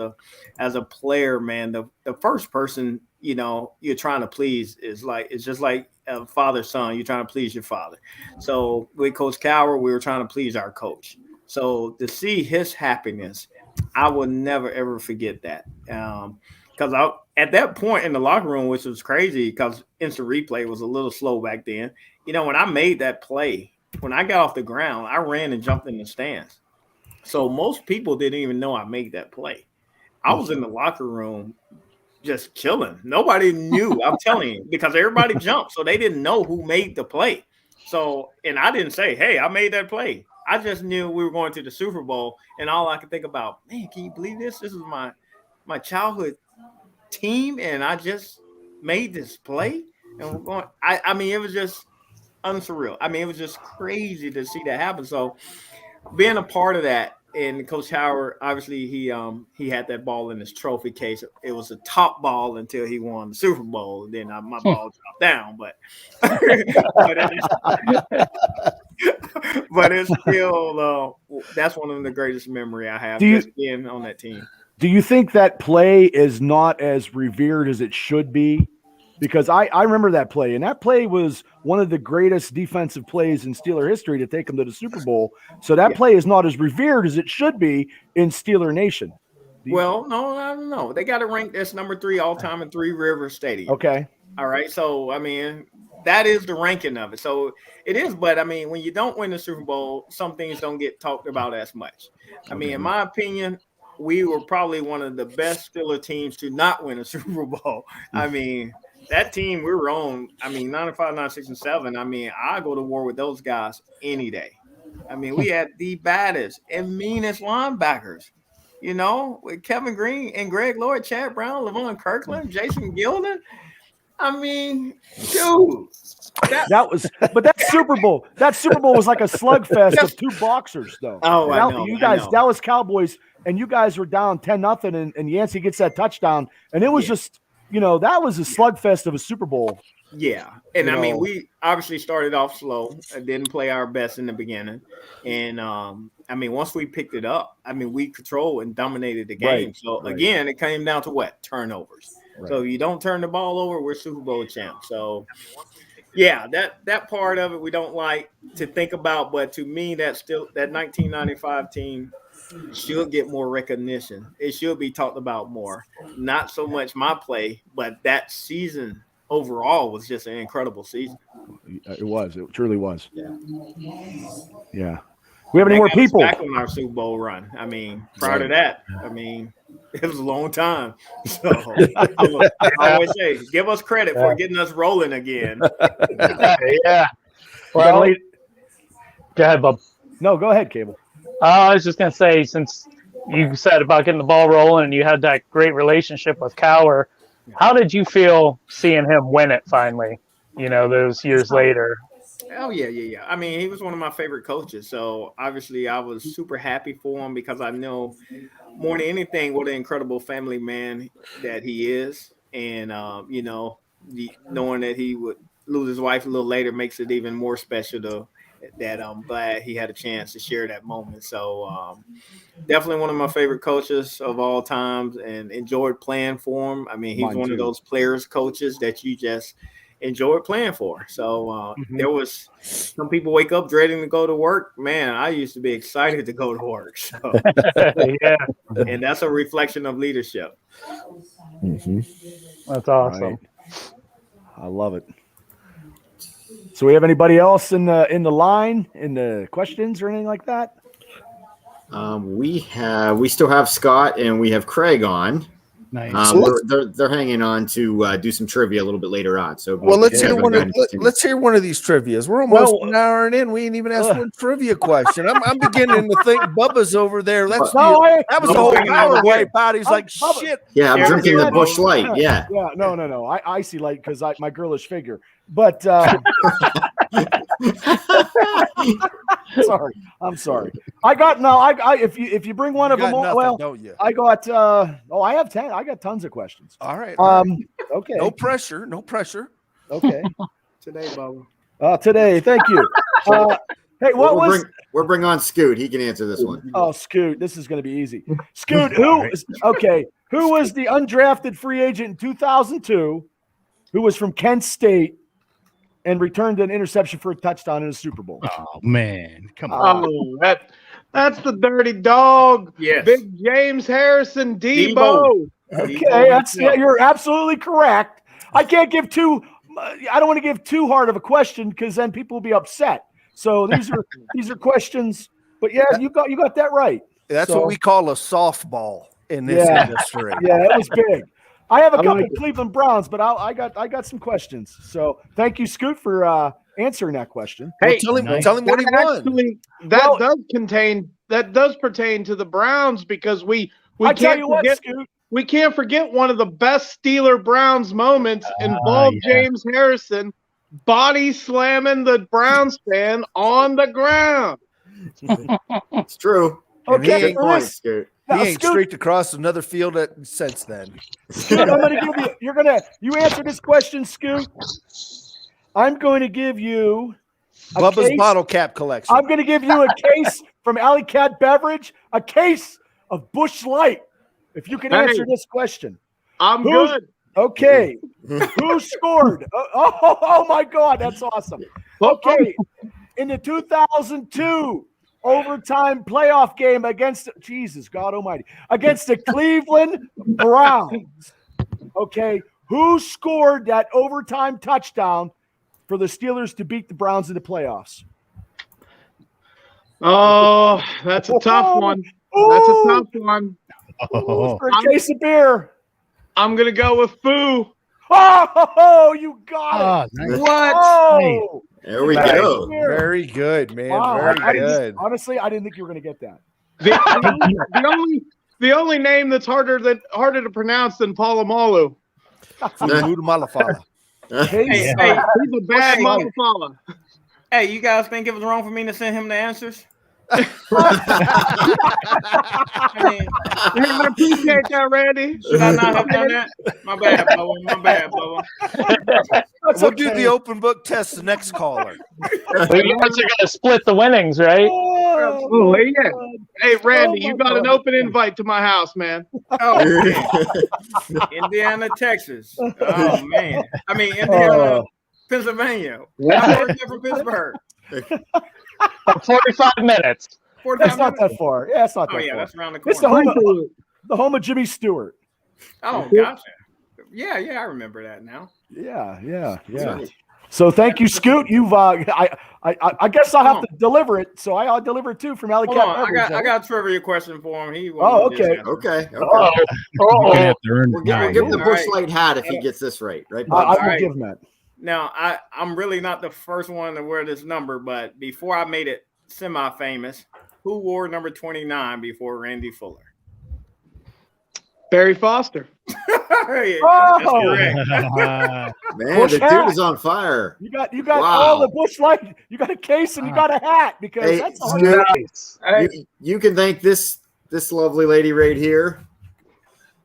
a player, man, the first person you're trying to please it's just like a father son. You're trying to please your father. So with Coach Cowher, we were trying to please our coach. So to see his happiness, I will never, ever forget that. Because because I at that point in the locker room, which was crazy because instant replay was a little slow back then. You know, when I made that play, when I got off the ground, I ran and jumped in the stands. So most people didn't even know I made that play. I was in the locker room just chilling. Nobody knew, I'm telling you, because everybody jumped. So they didn't know who made the play. So, and I didn't say, hey, I made that play. I just knew we were going to the Super Bowl. And all I could think about, man, can you believe this? This is my childhood team. And I just made this play. And we're going, I mean, it was just unsurreal. I mean, it was just crazy to see that happen. So being a part of that, and Coach Howard, obviously, he had that ball in his trophy case. It was a top ball until he won the Super Bowl. Then my ball dropped down, but but it's still that's one of the greatest memory I have just being on that team. Do you think that play is not as revered as it should be? Because I remember that play, and that play was one of the greatest defensive plays in Steeler history to take them to the Super Bowl. So that play is not as revered as it should be in Steeler Nation. Well, no, I don't know. They got it ranked as number 3 all time in Three Rivers Stadium. Okay. All right. So, I mean, that is the ranking of it. So it is. But, I mean, when you don't win the Super Bowl, some things don't get talked about as much. I mean, in my opinion, we were probably one of the best Steeler teams to not win a Super Bowl. I mean, that team we were on, I mean, 95, 96, and 7. I mean, I go to war with those guys any day. I mean, we had the baddest and meanest linebackers, you know, with Kevin Green and Greg Lloyd, Chad Brown, Levon Kirkland, Jason Gilden. I mean, dude. That Super Bowl was like a slugfest of two boxers, though. Oh, I know. You guys, Dallas Cowboys, and you guys were down 10-0, and Yancey gets that touchdown, and it was just, you know, that was a slugfest of a Super Bowl. Yeah. And I mean, we obviously started off slow and didn't play our best in the beginning. And I mean, once we picked it up, I mean, we controlled and dominated the game. Right. So again, it came down to what? Turnovers. Right. So you don't turn the ball over, we're Super Bowl champs. So yeah, that part of it we don't like to think about, but to me, that 1995 team should get more recognition. It should be talked about more. Not so much my play, but that season overall was just an incredible season. It was. It truly was. Yeah. Yeah. We have any more people? Back on our Super Bowl run. I mean, prior to that, I mean, it was a long time. So I always say, give us credit for getting us rolling again. Yeah. Well, go ahead, Bob. No, go ahead, Cable. I was just going to say, since you said about getting the ball rolling and you had that great relationship with Cower, how did you feel seeing him win it finally, you know, those years later? Oh, yeah. I mean, he was one of my favorite coaches. So obviously I was super happy for him because I know more than anything what an incredible family man that he is. And, you know, knowing that he would lose his wife a little later makes it even more special that I'm glad he had a chance to share that moment. So definitely one of my favorite coaches of all times and enjoyed playing for him. I mean, he's one of those players, coaches that you just enjoyed playing for. So there was some people wake up dreading to go to work. Man, I used to be excited to go to work. So, yeah. And that's a reflection of leadership. Mm-hmm. That's awesome. Right. I love it. So we have anybody else in the line in the questions or anything like that? We still have Scott and we have Craig on. Nice. They're hanging on to do some trivia a little bit later on. So let's hear one of these trivias. We're almost an hour in. We ain't even asked one trivia question. I'm beginning to think Bubba's over there. That was the whole power wipe out. He's like, shit. Yeah, I'm drinking the Busch Light. Yeah. Yeah. No. I icy light because my girlish figure. But I'm sorry. I got if you bring one of them, nothing, don't you? I got I have 10. I got tons of questions. All right. Okay. No pressure. Okay. Today, Bubba. Today. Thank you. Hey, we're bringing on Scoot. He can answer this one. Oh, Scoot, this is going to be easy. Scoot, who was the undrafted free agent in 2002 who was from Kent State and returned an interception for a touchdown in a Super Bowl? Oh, man. Come on. Oh, that's the dirty dog. Yes. Big James Harrison, Debo. Okay, you're absolutely correct. I can't give I don't want to give too hard of a question because then people will be upset. So these are questions. But yeah, you got that right. That's what we call a softball in this industry. Yeah, it was big. I have a couple Cleveland Browns, but I got some questions. So thank you, Scoot, for answering that question. Hey, tell him what he won. That does pertain to the Browns because we can't forget one of the best Steeler Browns moments involved James Harrison body slamming the Browns fan on the ground. It's true. Okay, Scoot. He ain't streaked across another field since then. Scoot, I'm going to give you. You answer this question, Scoot. I'm going to give you Bubba's bottle cap collection. I'm going to give you a case from Alley Cat Beverage, a case of Busch Light. If you can answer this question, I'm good. Okay, who scored? Oh my God, that's awesome. Okay, in the 2002 overtime playoff game against Jesus God Almighty against the Cleveland Browns. Okay, who scored that overtime touchdown for the Steelers to beat the Browns in the playoffs? Oh, that's a tough one. That's a tough one. For a case of beer. I'm going to go with Foo. Oh, you got it. Nice. What? Oh, there we go. Very good, man. Wow. Very good. Honestly, I didn't think you were going to get that. The only name that's harder to pronounce than Palomalu. Hey, he's a bad motherfucker. Hey, you guys think it was wrong for me to send him the answers? I appreciate that, Randy. Should I not have done that? My bad, Bubba. We'll do the open book test the next caller. You guys are going to split the winnings, right? Oh, yeah. Hey, Randy, you got an open invite to my house, man. Oh, Indiana, Texas. Oh, man. I mean, Indiana, Pennsylvania. I'm from Pittsburgh. 45 minutes. That's not that far. Yeah, it's not that far. Oh, yeah, that's around the corner. It's the home of Jimmy Stewart. Oh, gotcha. Yeah, I remember that now. Yeah. So thank you, Scoot. You've I guess I'll have to deliver it. So I'll deliver it too from Alley Cat. I got a trivia question for him. Okay. We'll give him the Busch Light hat if he gets this right. I will give him that. Now, I'm really not the first one to wear this number, but before I made it semi-famous, who wore number 29 before Randy Fuller? Barry Foster. That's correct. Man, the dude is on fire. You got all the Busch Light. You got a case and you got a hat because that's hard. You can thank this lovely lady right here.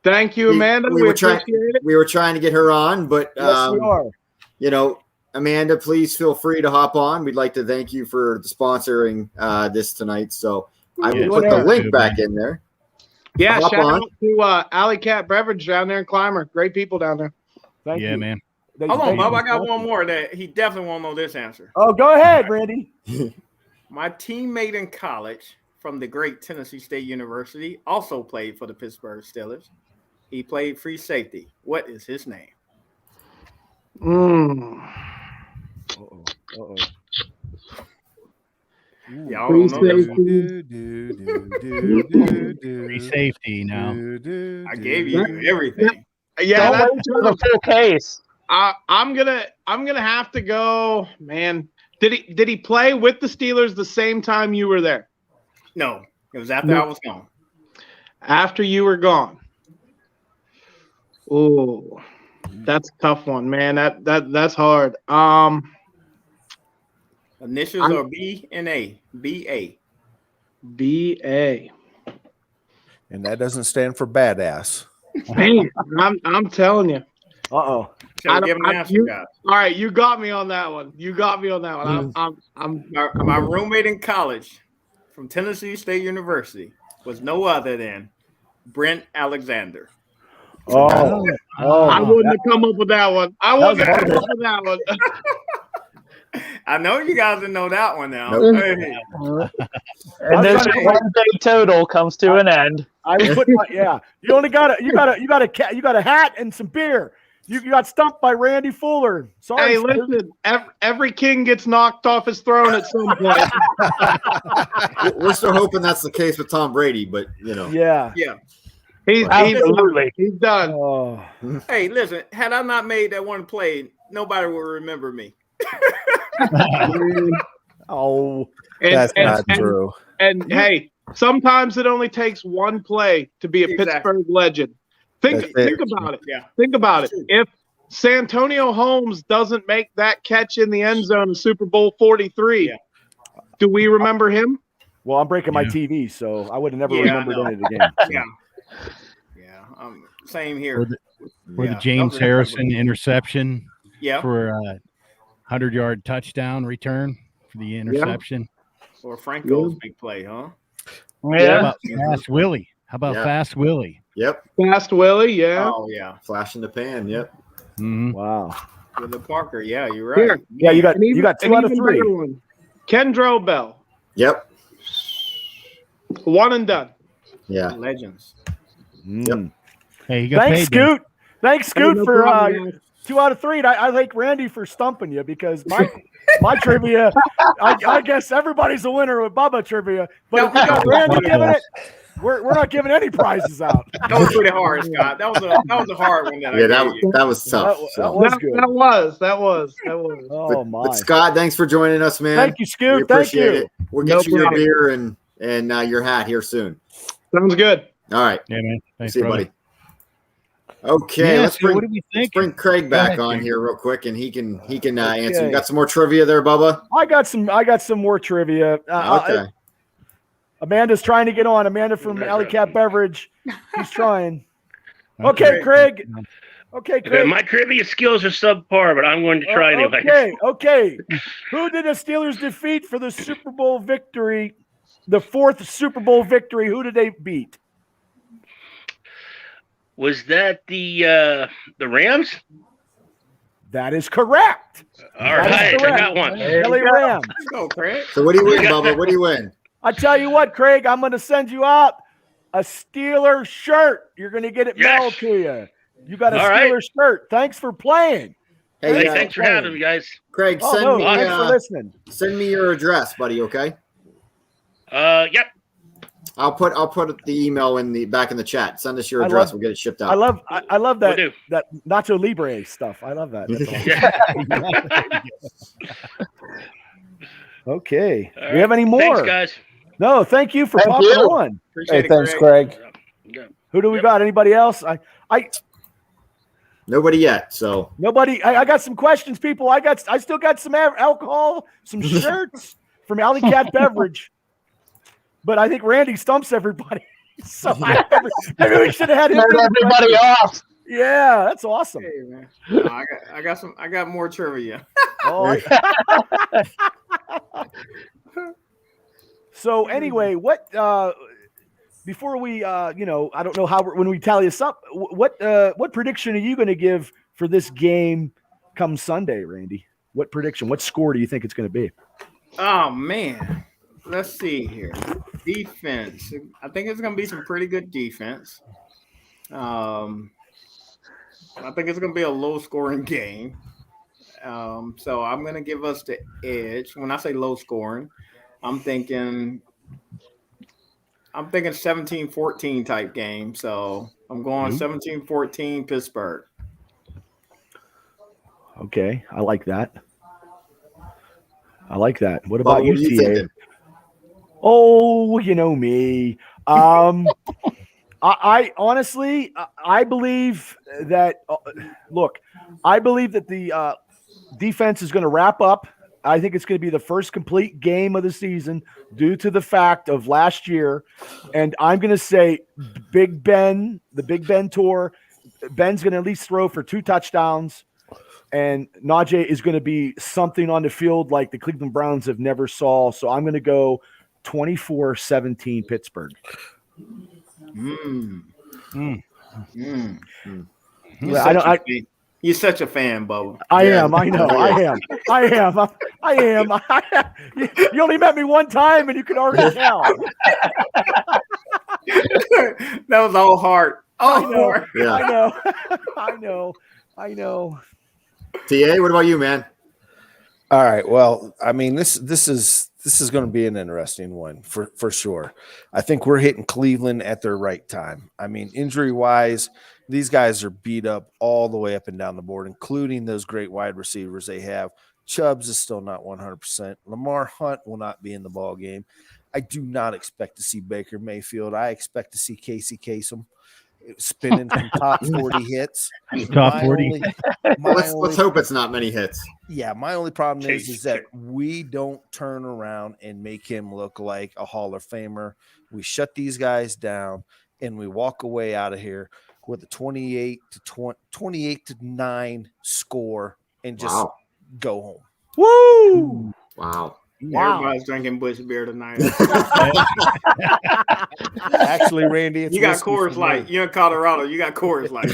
Thank you, Amanda. We appreciate it. We were trying to get her on, but yes, we are. Amanda, please feel free to hop on. We'd like to thank you for sponsoring this tonight. So I will put the link back in there. Yeah, shout out to Alley Cat Beverage down there in Clymer. Great people down there. Thank you, man. Hold on, Bob. I got one more that he definitely won't know this answer. Oh, go ahead, Randy. My teammate in college from the great Tennessee State University also played for the Pittsburgh Steelers. He played free safety. What is his name? Y'all don't know. Free safety now. I gave you everything. Yeah, that's the full case. I'm gonna have to go. Man, did he play with the Steelers the same time you were there? No, it was after I was gone. After you were gone. Oh, that's a tough one, man. That's hard. Initials are B and A. B-A. B-A. And that doesn't stand for badass. Man, I'm telling you. Uh-oh. All right, you got me on that one. My roommate in college from Tennessee State University was no other than Brent Alexander. I wouldn't have come up with that one. I know you guys didn't know that one now. Nope. Hey. And this one day total comes to an end. I would put You only got a hat and some beer. You got stumped by Randy Fuller. Sorry. Hey, listen, every king gets knocked off his throne at some point. We're still hoping that's the case with Tom Brady, but Yeah. He's done. Oh. Hey, listen, had I not made that one play, nobody would remember me. Oh, that's not true. And hey, sometimes it only takes one play to be a Pittsburgh legend. Think about it. Yeah. Think about it. If Santonio Holmes doesn't make that catch in the end zone in Super Bowl 43, do we remember him? Well, I'm breaking my TV, so I would have never remembered any of the games. Yeah. Same here. Or the James Harrison interception Yeah. for a 100-yard touchdown return for the interception. Or Franco's big play, huh? How about Fast Willie? How about Fast Willie? Yep. Fast Willie, yeah. Oh, yeah. Flash in the pan, yep. Mm-hmm. Wow. With the Parker, yeah, you're right. Yeah, you got 2 out of 3. Kendrell Bell. Yep. One and done. Yeah. Legends. Yep. Hey, you got Thanks, paid, Scoot. Thanks, Scoot, no for problem, 2 out of 3. And I thank Randy for stumping you because my trivia, I guess everybody's a winner with Bubba trivia. But if you got Randy giving it, we're not giving any prizes out. That was pretty hard, Scott. That was a hard one. That was tough. That was good. That was. Oh, my. But Scott, thanks for joining us, man. Thank you, Scoot. We appreciate it. We'll get you your problem. beer and your hat here soon. Sounds good. All right. Yeah, man. Thanks, See you, brother. buddy. Okay, let's what do we think? bring Craig back on here real quick, and he can answer. You got some more trivia there, Bubba? I got some more trivia. Okay. Amanda's trying to get on. Amanda from Alley Cat Beverage. She's trying. Okay, Craig. Okay, Craig. My trivia skills are subpar, but I'm going to try anyway. Okay. Who did the Steelers defeat for the Super Bowl victory? The 4th Super Bowl victory. Who did they beat? Was that the Rams? That is correct. All right, I got one. Philly Rams. Let's go, Craig. So what do you win, Bubba? What do you win? I tell you what, Craig, I'm going to send you out a Steeler shirt. You're going to get it mailed to you. You got a Steeler shirt. Thanks for playing. Hey, thanks for having me, guys. Craig, thanks for listening. Send me your address, buddy. Okay. Yep. I'll put the email back in the chat. Send us your address. We'll get it shipped out. I love that Nacho Libre stuff. I love that. Okay. Do we have any more? Thanks, guys. No, thank you for popping on. Hey, thanks, Craig. Who do we got? Anybody else? Nobody yet. So nobody. I got some questions, people. I still got some alcohol, some shirts from Alley Cat Beverage. But I think Randy stumps everybody. So maybe we should have had him. Everybody off. Yeah, that's awesome. Hey, man. No, I got more trivia. So anyway, what before we I don't know how when we tally this up, what prediction are you going to give for this game come Sunday, Randy? What prediction? What score do you think it's going to be? Oh man. Let's see here. Defense. I think it's going to be some pretty good defense. I think it's going to be a low-scoring game. So I'm going to give us the edge. When I say low-scoring, I'm thinking 17-14 type game. So I'm going 17-14 Pittsburgh. Okay, I like that. What about you, TA? Oh, you know me. I honestly, I believe that. I believe that the defense is going to wrap up. I think it's going to be the first complete game of the season due to the fact of last year, and I'm going to say Big Ben, the Big Ben tour. Ben's going to at least throw for 2 touchdowns. And Najee is going to be something on the field like the Cleveland Browns have never saw. So I'm going to go 24-17 Pittsburgh. You're such a fan, Bubba. I am. I know. I am. I am. You only met me one time, and you can already tell. That was all heart. I know. Yeah. I know. I know. TA, what about you, man? All right. Well, I mean, this is going to be an interesting one for sure. I think we're hitting Cleveland at their right time. I mean, injury wise, these guys are beat up all the way up and down the board, including those great wide receivers they have. Chubbs is still not 100%. Lamar Hunt will not be in the ball game. I do not expect to see Baker Mayfield. I expect to see Casey Kasem spinning some top 40 hits. Top 40. Let's hope it's not many hits. Yeah, my only problem is that we don't turn around and make him look like a Hall of Famer. We shut these guys down and we walk away out of here with a 28 to 9 score and just go home. Woo! Wow. Everybody's drinking Bush beer tonight. Actually, Randy, it's you got Coors Light. You're in Colorado. You got Coors Light.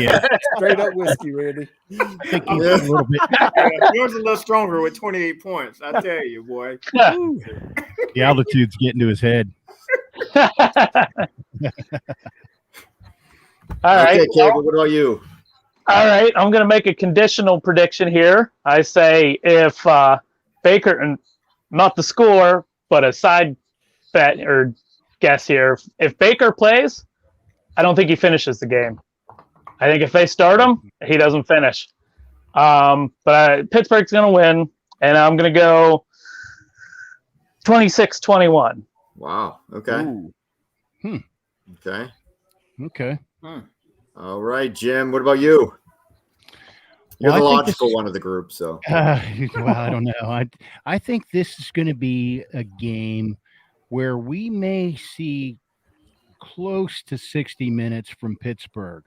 Yeah. Straight up whiskey, Randy. A little bit. Yours is a little stronger with 28 points. I tell you, boy. The altitude's getting to his head. All right. Okay, Cable, what about you? All right. I'm going to make a conditional prediction here. I say if Baker, and not the score, but a side bet or guess here, if Baker plays, I don't think he finishes the game. I think if they start him, he doesn't finish. But Pittsburgh's going to win, and I'm going to go 26-21. Wow. Okay. Okay. Okay. All right, Jim. What about you? You're the logical one of the group, so. Well, I don't know. I think this is going to be a game where we may see close to 60 minutes from Pittsburgh.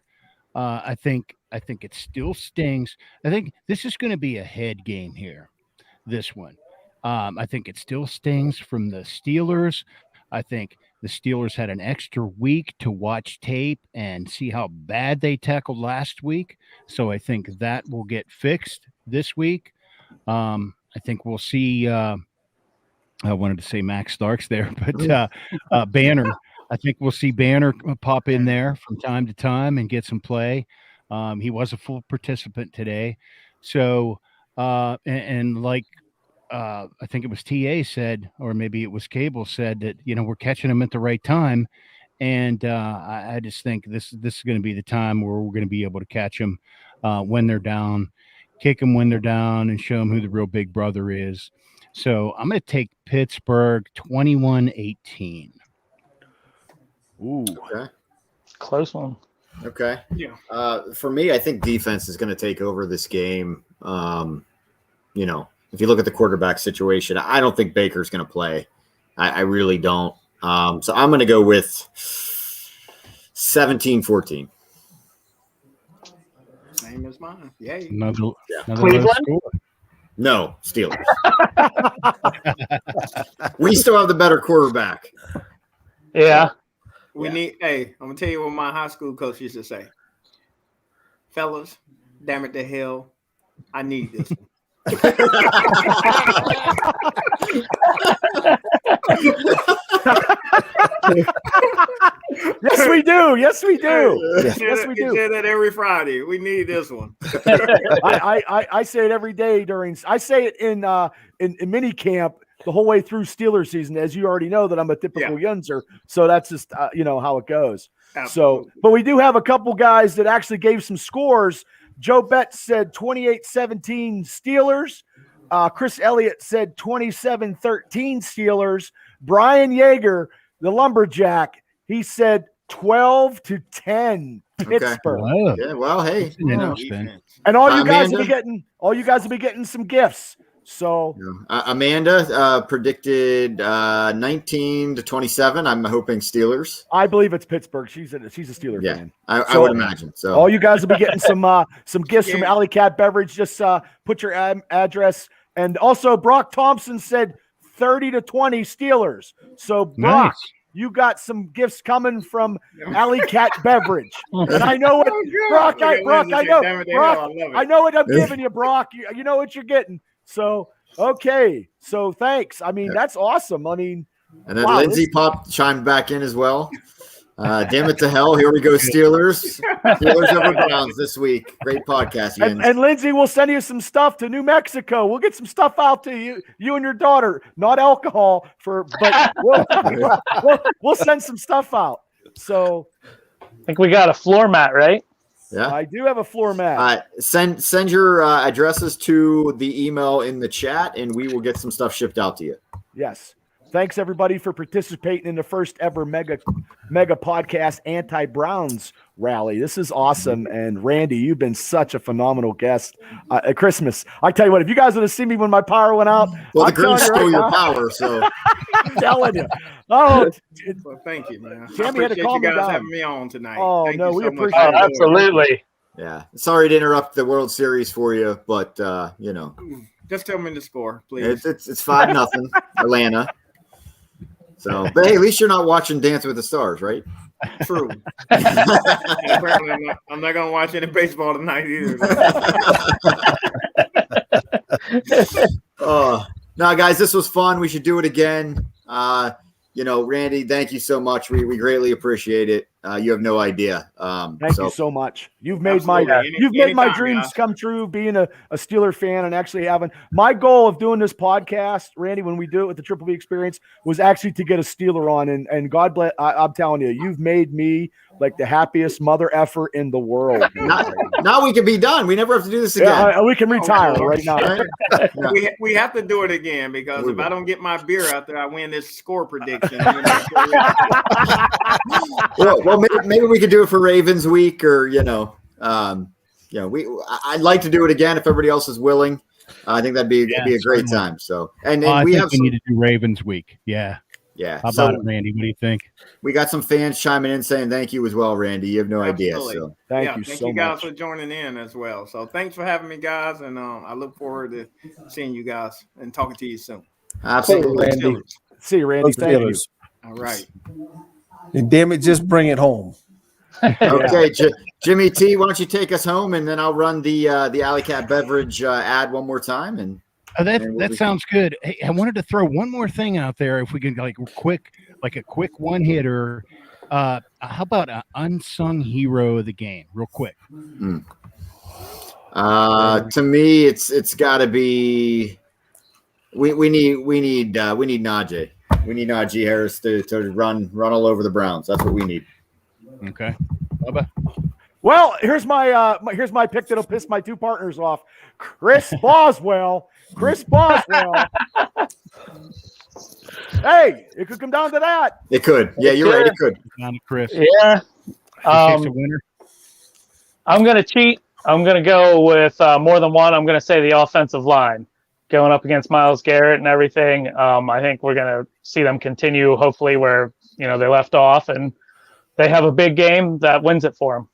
I think it still stings. I think this is going to be a head game here. This one. I think it still stings from the Steelers. I think the Steelers had an extra week to watch tape and see how bad they tackled last week. So I think that will get fixed this week. I think we'll see I wanted to say Max Starks there, but Banner. I think we'll see Banner pop in there from time to time and get some play. He was a full participant today. So and like I think it was TA said, or maybe it was Cable said that, we're catching them at the right time. And I just think this is going to be the time where we're going to be able to catch them when they're down, kick them when they're down, and show them who the real big brother is. So I'm going to take Pittsburgh 21-18. Ooh. Okay. Close one. Okay. Yeah. For me, I think defense is going to take over this game. If you look at the quarterback situation, I don't think Baker's going to play. I really don't. So I'm going to go with 17-14. Same as mine. Yay. Another Cleveland? score. No, Steelers. We still have the better quarterback. Yeah. I'm going to tell you what my high school coach used to say. Fellas, damn it to hell, I need this one. Yes, we do. Yes, we do. Yes, we do. Say that every Friday. We need this one. I say it every day I say it in mini camp the whole way through Steelers season, as you already know that I'm a typical Yunzer. So that's just how it goes. Absolutely. So, but we do have a couple guys that actually gave some scores. Joe Betts said 28-17 Steelers. Chris Elliott said 27-13 Steelers. Brian Yeager, the lumberjack, he said 12-10 Pittsburgh. Okay. Yeah, well, hey. And all you guys will be getting some gifts. So Amanda predicted 19-27. I'm hoping Steelers. I believe it's Pittsburgh. She's a Steeler fan. I would imagine. So all you guys will be getting some gifts from Alley Cat Beverage. Just put your address. And also Brock Thompson said 30-20 Steelers. So Brock, you got some gifts coming from Alley Cat Beverage. And I know what Brock, I know what I'm giving you, Brock. You know what you're getting. So Okay, so thanks. I mean, that's awesome. I mean, and then Lindsay chimed back in as well. Damn it to hell. Here we go, Steelers. Steelers over Browns this week. Great podcast, Jens. And Lindsay, we'll send you some stuff to New Mexico. We'll get some stuff out to you and your daughter. Not alcohol, but we'll send some stuff out. So I think we got a floor mat, right? Yeah, I do have a floor mat. Send your addresses to the email in the chat, and we will get some stuff shipped out to you. Yes. Thanks everybody for participating in the first ever mega podcast anti-Browns rally. This is awesome. And Randy, you've been such a phenomenal guest at Christmas. I tell you what, if you guys would have seen me when my power went out, well, the Grinch stole your power, so I'm telling you. Oh, well, thank you, man. Tammy had to calm you me guys down. having me on tonight. Oh, thank no, you we so appreciate much. it. Absolutely. Yeah. Sorry to interrupt the World Series for you, but you know. Just tell me the score, please. It's 5-0 Atlanta. So, but hey, at least you're not watching Dance with the Stars, right? True. Apparently I'm not going to watch any baseball tonight either. No, guys, this was fun. We should do it again. You know, Randy, thank you so much. We greatly appreciate it. You have no idea. Thank you so much. You've made my dreams come true. Being a Steeler fan and actually having my goal of doing this podcast, Randy, when we do it with the Triple B Experience, was actually to get a Steeler on. And God bless. I'm telling you, you've made me like the happiest mother effer in the world. Now we can be done. We never have to do this again. Yeah, we can retire right now. We have to do it again because if I don't get my beer out there, I win this score prediction. Well, maybe we could do it for Ravens week, or I'd like to do it again if everybody else is willing. I think that'd be a great time. So, and we need to do Ravens week. Yeah. Yeah. How about it, Randy? What do you think? We got some fans chiming in saying thank you as well, Randy. You have no idea. So thank you so guys for joining in as well. So thanks for having me, guys, and I look forward to seeing you guys and talking to you soon. Absolutely, Randy. See you, Randy. Thank you. All right. And damn it, just bring it home. Okay, Jimmy T, why don't you take us home, and then I'll run the Alley Cat Beverage ad one more time. And that sounds good. Hey, I wanted to throw one more thing out there. If we could a quick one hitter. How about an unsung hero of the game, real quick? To me, it's got to be. We need Najee. We need Najee Harris to run all over the Browns. That's what we need. Okay. Bubba. Well, here's my pick that'll piss my two partners off. Chris Boswell. Hey, it could come down to that. It could. Yeah, you're right. It could. Down to Chris. Yeah. A winner. I'm going to cheat. I'm going to go with more than one. I'm going to say the offensive line going up against Myles Garrett and everything. I think we're going to see them continue, hopefully, where they left off, and they have a big game that wins it for them.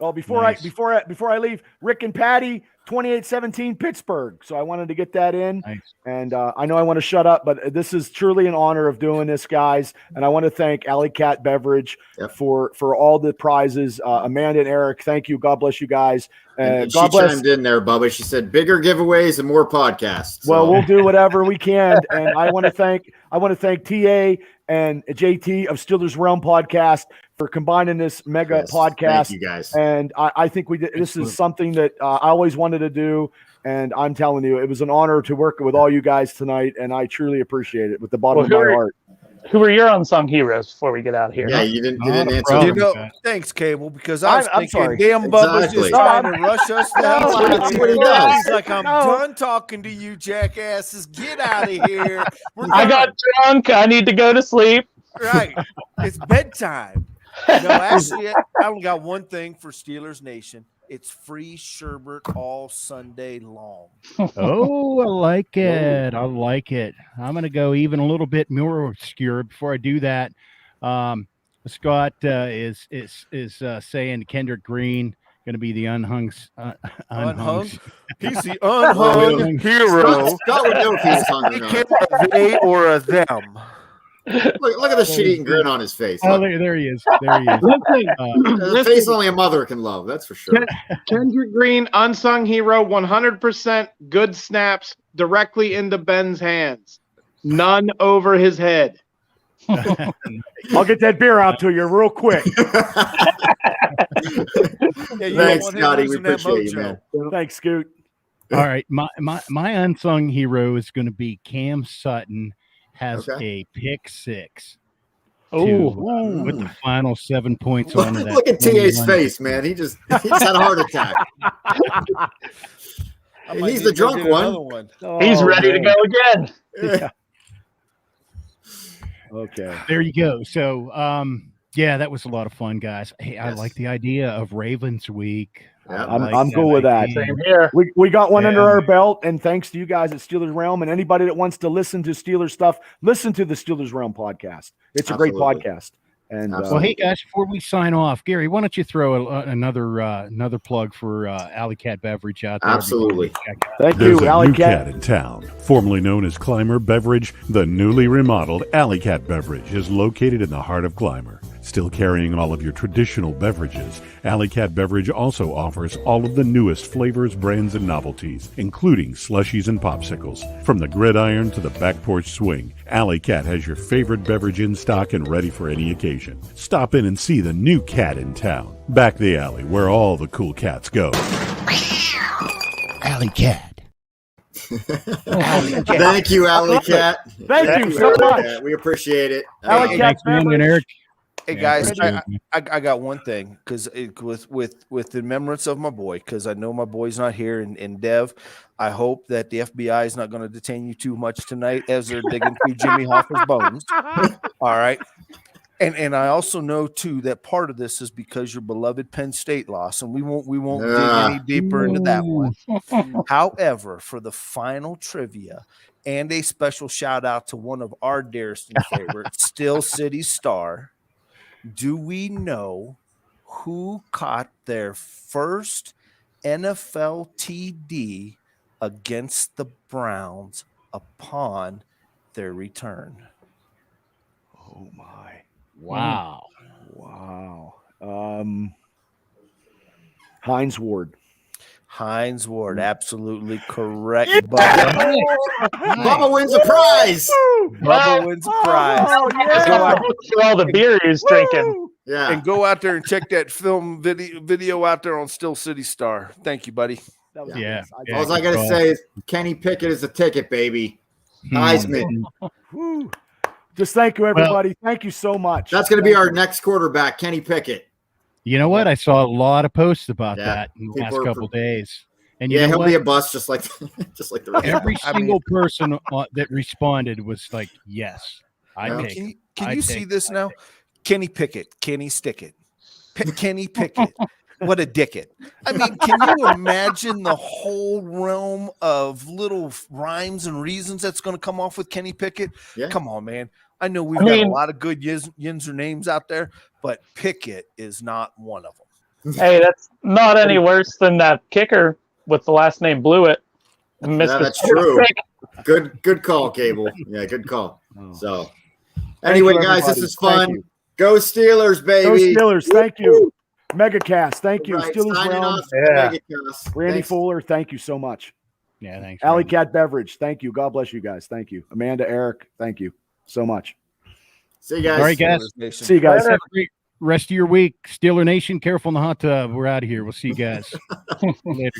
Well, before I leave, Rick and Patty, 28-17 Pittsburgh. So I wanted to get that in. Nice. And I know I want to shut up, but this is truly an honor of doing this, guys. And I want to thank Alley Cat Beverage for all the prizes. Amanda and Eric, thank you. God bless you guys. And God bless. Chimed in there, Bubba. She said bigger giveaways and more podcasts. So. Well, we'll do whatever we can. And I want to thank TA and JT of Steelers Realm Podcast for combining this mega podcast. Thank you, guys. And I think we did. This is something that I always wanted to do. And I'm telling you, it was an honor to work with all you guys tonight. And I truly appreciate it with the bottom of my heart. Who are your unsung heroes before we get out of here? Yeah, you didn't answer. Thanks, Cable, because I'm thinking, sorry. damn, Bubba's just trying to rush us down. That's what he does. He's like, I'm done talking to you, jackasses. Get out of here. I got drunk. I need to go to sleep. Right. It's bedtime. No, actually, I only got one thing for Steelers Nation. It's free sherbet all Sunday long. Oh, I like it. I like it. I'm going to go even a little bit more obscure. Before I do that, Scott is saying Kendrick Green going to be the unhung. He's the unhung hero. Scott would know if he's hung or not. A they or a them. Look at the shit-eating grin on his face. Oh, there he is. There he is. The face only a mother can love. That's for sure. Kendrick Green, unsung hero, 100% good snaps directly into Ben's hands. None over his head. I'll get that beer out to you real quick. Thanks, Scotty. We appreciate you, man. Thanks, Scoot. All right, my unsung hero is going to be Cam Sutton. Has a pick six. With the final 7 points on that. Look at TA's face, man. He's had a heart attack. He's the drunk one. He's ready to go again. Yeah. Okay. There you go. So, yeah, that was a lot of fun, guys. Hey, I like the idea of Ravens Week. I'm cool with that. Same here. We got one under our belt, and thanks to you guys at Steelers Realm, and anybody that wants to listen to Steelers stuff, listen to the Steelers Realm podcast. It's a great podcast. And well, hey guys, before we sign off, Gary, why don't you throw another plug for Alley Cat Beverage out there? Absolutely. Thank There's you, a Alley new Cat. cat in town, formerly known as Clymer Beverage. The newly remodeled Alley Cat Beverage is located in the heart of Clymer. Still carrying all of your traditional beverages, Alley Cat Beverage also offers all of the newest flavors, brands, and novelties, including slushies and popsicles. From the gridiron to the back porch swing, Alley Cat has your favorite beverage in stock and ready for any occasion. Stop in and see the new cat in town. Back the alley where all the cool cats go. Alley Cat. Thank you, Alley Cat. Thank you so much. We appreciate it. Alley Cat and Eric. Hey guys, I got one thing because with the remembrance of my boy, because I know my boy's not here, and Dev, I hope that the FBI is not going to detain you too much tonight as they're digging through Jimmy Hoffa's bones. All right, and I also know too that part of this is because your beloved Penn State lost, and we won't dig any deeper into that one. However, for the final trivia and a special shout out to one of our dearest and favorites, Steel City Star. Do we know who caught their first NFL TD against the Browns upon their return? Oh my! Wow! Wow! Hines Ward. Hines Ward, absolutely correct. Bubba wins a prize. Bubba wins a prize. Oh, yeah. For all the beer he was drinking. Yeah. And go out there and check that film video out there on Still City Star. Thank you, buddy. That was Yeah. All I got to say is Kenny Pickett is a ticket, baby. Heisman. Just thank you, everybody. Thank you so much. That's going to be our next quarterback, Kenny Pickett. You know what? I saw a lot of posts about that in the last couple days. And you know he'll what? be a bust just like the rest. Every single person that responded was like, "Yes, I take it." Can you see this now? Kenny Pickett, Kenny Stick It, Kenny Pickett. What a dickhead. I mean, can you imagine the whole realm of little rhymes and reasons that's going to come off with Kenny Pickett? Yeah. Come on, man. I know we've got a lot of good Yinzer names out there, but Pickett is not one of them. Hey, that's not any worse than that kicker with the last name Blewett. Yeah, that's true. Good call, Cable. Yeah, good call. So, anyway, guys, this is fun. Go Steelers, baby. Go Steelers. Thank you. Megacast. Thank you. Right, Steelers Realm. Randy Fuller. Thank you so much. Yeah, thanks. Alley Cat Beverage. Thank you. God bless you guys. Thank you. Amanda, Eric. Thank you so much. See you guys. All right, guys. See you guys. Have a great rest of your week. Steeler Nation, careful in the hot tub. We're out of here. We'll see you guys later.